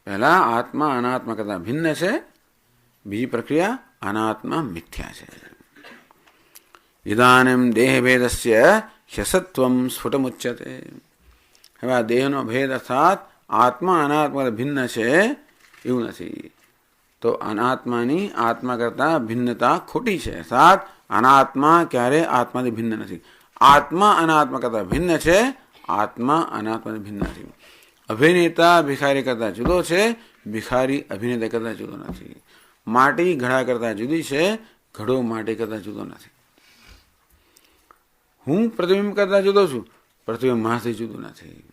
પહેલા આત્મા અનાત્મા કરતા ભિન્ન છે. બીજી પ્રક્રિયા અનાત્મા મિથ્યા છે. ઇદાનીમ દેહ ભેદસ્ય યસત્વમ સ્ફુટમુચ્યતે. હવે આ દેહનો ભેદ અર્થાત આત્મા અનાત્મા ભિન્ન છે એવું નથી. તો અનાત્માની આત્મા કરતાં ભિન્નતા ખોટી છે. અર્થાત અનાત્મા ક્યારે આત્માથી ભિન્ન નથી. આત્મા અનાત્મા કરતાં ભિન્ન છે, આત્મા અનાત્માથી ભિન્ન નથી. અભિનેતા ભિખારી કરતાં જુદો છે, ભિખારી અભિનેતા કરતાં જુદો નથી. માટી ઘડા કરતાં જુદી છે, ઘડો માટી કરતાં જુદો નથી. હું પ્રતિબિંબ કરતાં જુદો છું, પ્રતિબિંબ માથી જુદું નથી.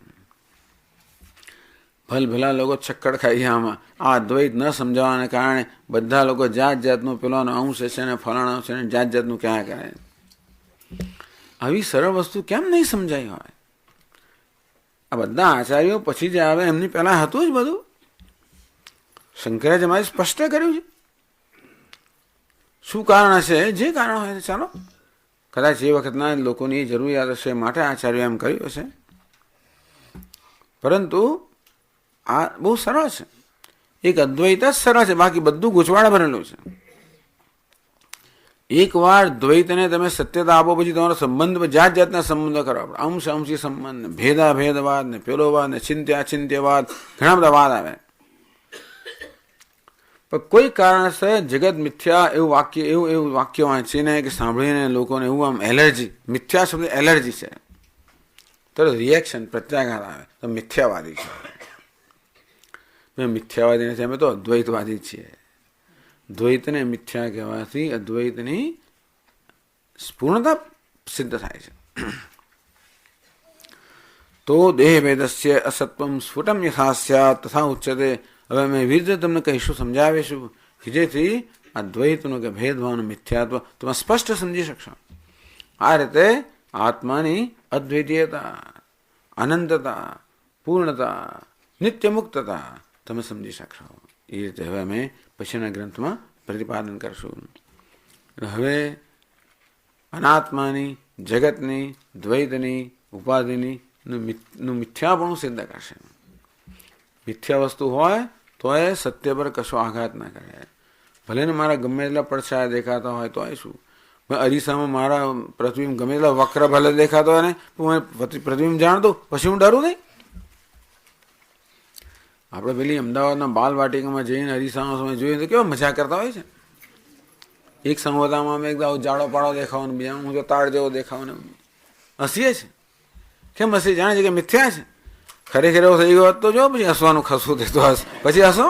ભલભલા લોકો ચક્કર ખાઈ છે આમાં. આ દ્વૈત ન સમજાવવાને કારણે બધા લોકો જાત જાતનું પેલાનો અંશ છે ને ફલાણો છે ને જાત જાતનું ક્યાં કરે. આવી સરળ વસ્તુ કેમ નહીં સમજાઈ હોય? આ બધા આચાર્યો પછી જે આવે એમની પહેલા હતું જ બધું. શંકરાચાર્ય મારે સ્પષ્ટ કર્યું છે. શું કારણ હશે? જે કારણ હોય ચાલો, કદાચ એ વખતના લોકોની જરૂરિયાત હશે માટે આચાર્ય એમ કર્યું હશે. પરંતુ આ બહુ સરળ છે. એક અદ્વૈત જ સરળ છે, બાકી બધું ગૂંચવાડા ભરેલું છે. એકવાર દ્વૈતને તમે સત્યતા આપો પછી તમારો સંબંધ જાત જાતના સંબંધો કરવા પડે. અંશ અંશી સંબંધ ને ભેદાભેદવાદ ને પેલો વાદ ને ચિંત્યાચિંત્યવાદ, ઘણા બધા વાદ આવે. પણ કોઈ કારણસર જગત મિથ્યા એવું વાક્ય વાંચીને કે સાંભળીને લોકોને એવું આમ એલર્જી, મિથ્યા શબ્દ એલર્જી છે, તો રિએક્શન પ્રત્યાઘાત આવે તો મિથ્યાવાદી છે. મેં મિથ્યાવાદી નથી, અમે તો અદ્વૈતવાદી છીએ. દ્વૈતને મિથ્યા કહેવાથી અદ્વૈતની પૂર્ણતા સિદ્ધ થાય છે. તો દેહ ભેદસ્ય અસત્વમ સ્ફુટમ યથા સ્યાત તથા ઉચ્યતે. હવે અમે એવી રીતે તમને કહીશું, સમજાવીશું કે જેથી આ દ્વૈતનું કે ભેદભાવનું મિથ્યાત્વ તમે સ્પષ્ટ સમજી શકશો. આ રીતે આત્માની અદ્વિતીયતા, અનંતતા, પૂર્ણતા, નિત્ય મુક્તતા તમે સમજી શકશો. એ રીતે હવે અમે પછીના ગ્રંથમાં પ્રતિપાદન કરશું. હવે અનાત્માની, જગતની, દ્વૈતની, ઉપાધિની નું મિથ્યાપણું સિદ્ધ કરશે. મિથ્યા વસ્તુ હોય તો એ સત્ય પર કશો આઘાત ના કરે. ભલે ને મારા ગમે એટલા પડછાયા દેખાતા હોય તો એ શું, અરીસામાં મારા પ્રતિબિંબ ગમે એટલા વક્ર ભલે દેખાતો હોય ને, પ્રતિબિંબ જાણતો પછી હું ડરું નહીં. આપણે પેલી અમદાવાદના બાલવાટિકામાં જઈને અરીસાનો સમય જોઈએ તો કેવા મજા કરતા હોય છે. એક સંવતામાં અમે એકદમ જાડો પાડો દેખાવાનું, બીજા હું તો તાળ જેવો દેખાવાનું હસીએ છે. કેમ હસી? જાણે છે કે મિથ્યા છે. ખરેખર એવો થઈ ગયો તો જો પછી હસવાનું ખસવું દેતો હસ, પછી હસો.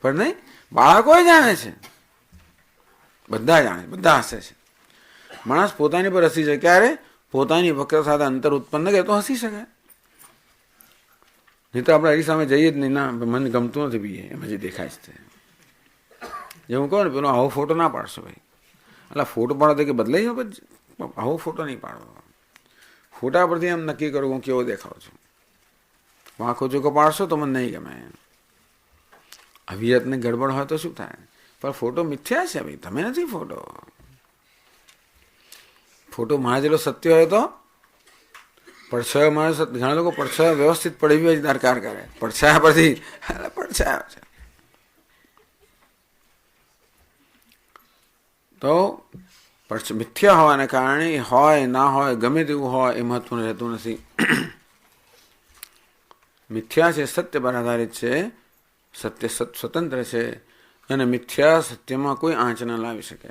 પણ નહીં, બાળકો જાણે છે, બધા જાણે, બધા હસે છે. માણસ પોતાની પર હસી શકે ક્યારે? પોતાની વક્ર સાથે અંતર ઉત્પન્ન કરે તો હસી શકે. નહીં તો આપણે એની સામે જઈએ જ નહીં. ના, મને ગમતું નથી બી એમ હજી દેખાય જ છે. જે હું કહું ને પેલો આવો ફોટો ના પાડશો ભાઈ. એટલે ફોટો પાડો તો કે બદલાઈ જાવ, આવો ફોટો નહીં પાડવો. ફોટા પરથી એમ નક્કી કરો હું કેવો દેખાવ છું. આંખો ચોખ્ખો પાડશો તો મને નહીં ગમે. અવિયતને ગડબડ હોય તો શું થાય? પણ ફોટો મિથ્યા છે ભાઈ, તમે નથી ફોટો. ફોટો મારા જેટલો સત્ય હોય તો પડછાયો માણસ, ઘણા લોકો પડછાયો વ્યવસ્થિત પડવી જ દરકાર કરે. પડછાયા પરથી પડછાયો છે તો મિથ્યા હોવાને કારણે હોય ના હોય ગમે તેવું હોય એ મહત્વનું રહેતું નથી. મિથ્યા છે સત્ય પર આધારિત છે, સત્ય સ્વતંત્ર છે અને મિથ્યા સત્યમાં કોઈ આંચ ન લાવી શકે.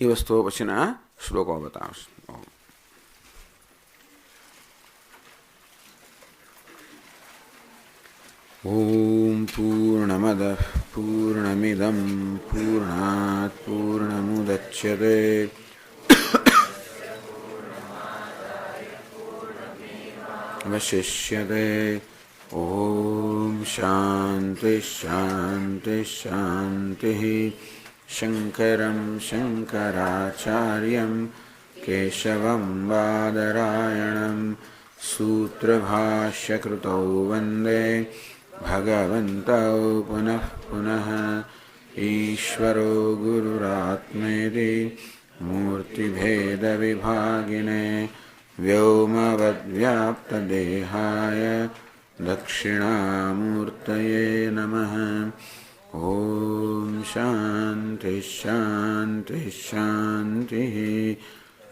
એ વસ્તુઓ પછીના શ્લોકો બતાવશે. ઓમ પૂર્ણમદ પૂર્ણમિદમ પૂર્ણાત પૂર્ણમુદચ્યતે અવશિષ્યતે. ઓમ શાંતિ શાંતિ શાંતિ. શંકરં શંકરાચાર્યં કેશવં બાદરાયણં સૂત્રભાષ્યકૃતૌ વંદે ભગવन्तौ પુનઃ પુનઃ. ઈશ્વરો ગુરુરાત્મેતિ મૂર્તિભેદવિભાગિને વ્યોમવદ્વ્યાપ્તદેહાય દક્ષિણામૂર્તયે નમઃ. ઓમ શાંતિ શાંતિ શાંતિ.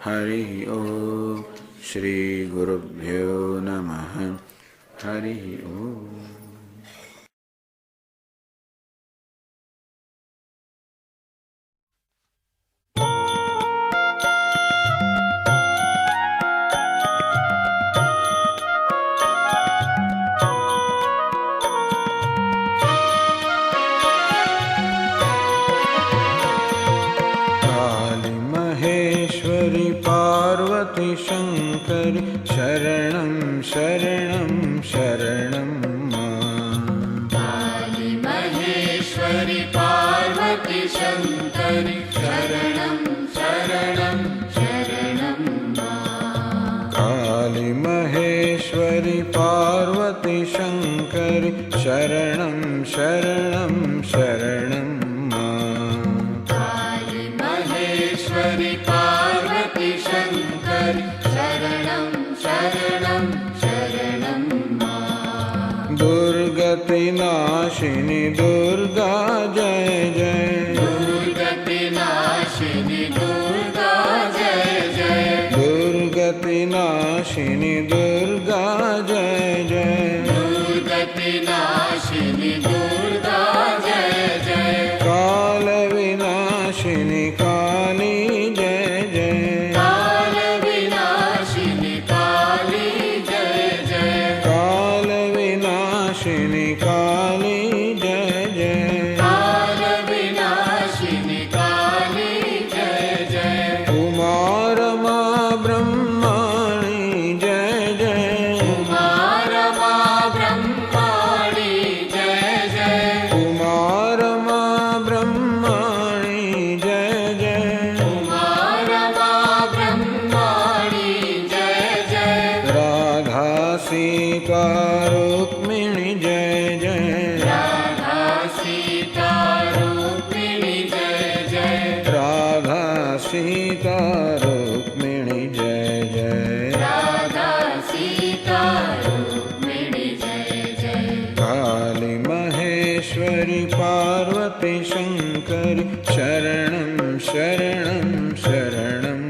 હરિ ઓમ. શ્રી ગુરુભ્યો નમઃ. हरि ओम। शंकर शरणं शरणं शरणं काली महेश्वरी पार्वती शंकरी शरणं शरणं शरणं काली महेश्वरी पार्वती शंकरी शरणं शरणं शरणं काली महेश्वरी पार्वती शंकरी शरणं शरणं शरणं दुर्गति नाशिनी दुर्गा जय जय दुर्गति नाशिनी दुर्गा जय जय दुर्गति नाशिनी दुर्गा जय जय दुर्गति नाशिनी दुर्गा जय जय काल विनाशिनी काली जय जय काल विनाशिनी काली जय जय काल विनाशिनी काली जय जय काल विनाशिनी काली जय जय कुमार माँ ब्रह्माणी जय जय कुमार माँ ब्रह्माणी जय जय कुमार माँ ब्रह्माणी जय जय कुमार माँ ब्रह्माणी जय जय राधा सीता रुक्मिणी जय जय राधा सीता रूपिणी जय जय राधा सीता रुक्मिणी जय जय राधा सीता रूपिणी जय जय काली महेश्वरी पार्वती शंकरी शरणं शरणं शरणं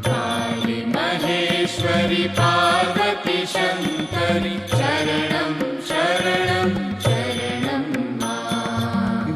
काली महेश्वरी पार्वती शंकरी शरणं शरणं शरणं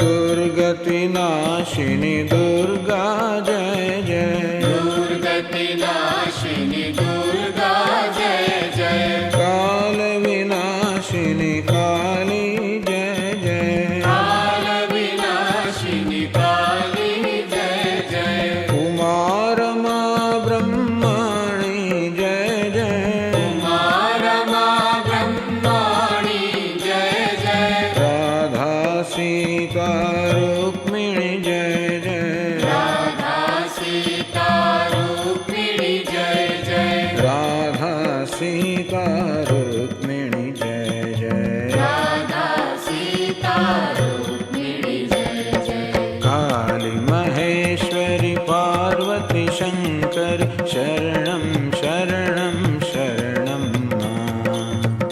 दुर्गति नाशिनी दुर्गा जय जय दुर्गति नाशिनी दुर्गा जय जय काल विनाशिनी काली जय जय काल विनाशिनी काली जय जय कुमार माँ ब्रह्माणी जय जय कुमार माँ ब्रह्माणी जय जय राधा सीता रुक्मिणी जय जय राधा सीता रूपिणी जय जय राधा सीता रुक्मिणी जय जय राधा सीता रूपिणी जय जय काली महेश्वरी पार्वती शंकर शरणं शरणं शरणं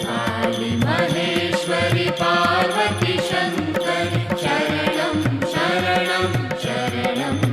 काली महेश्वरी पार्वती शंकरी शरणं शरणं शरणं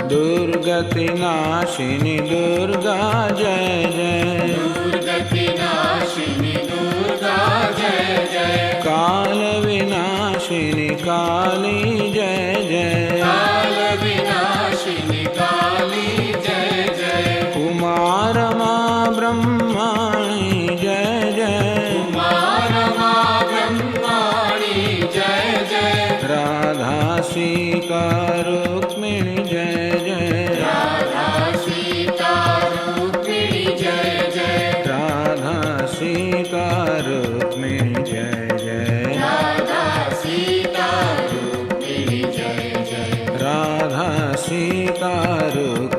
दुर्गति नाशिनी दुर्गा जय जय दुर्गति नाशिनी दुर्गा जय जय काल विनाशिनी काली जय जय काल विनाशिनी काली जय जय कुमार माँ ब्रह्माणी जय जय कुमार माँ ब्रह्माणी जय जय राधा सीता रुक्मिणी जय जय राधा सीता रूपिणी जय जय राधा सीता रुक्मिणी जय जय राधा सीता रूपिणी जय जय राधा सीता रुक्मिणी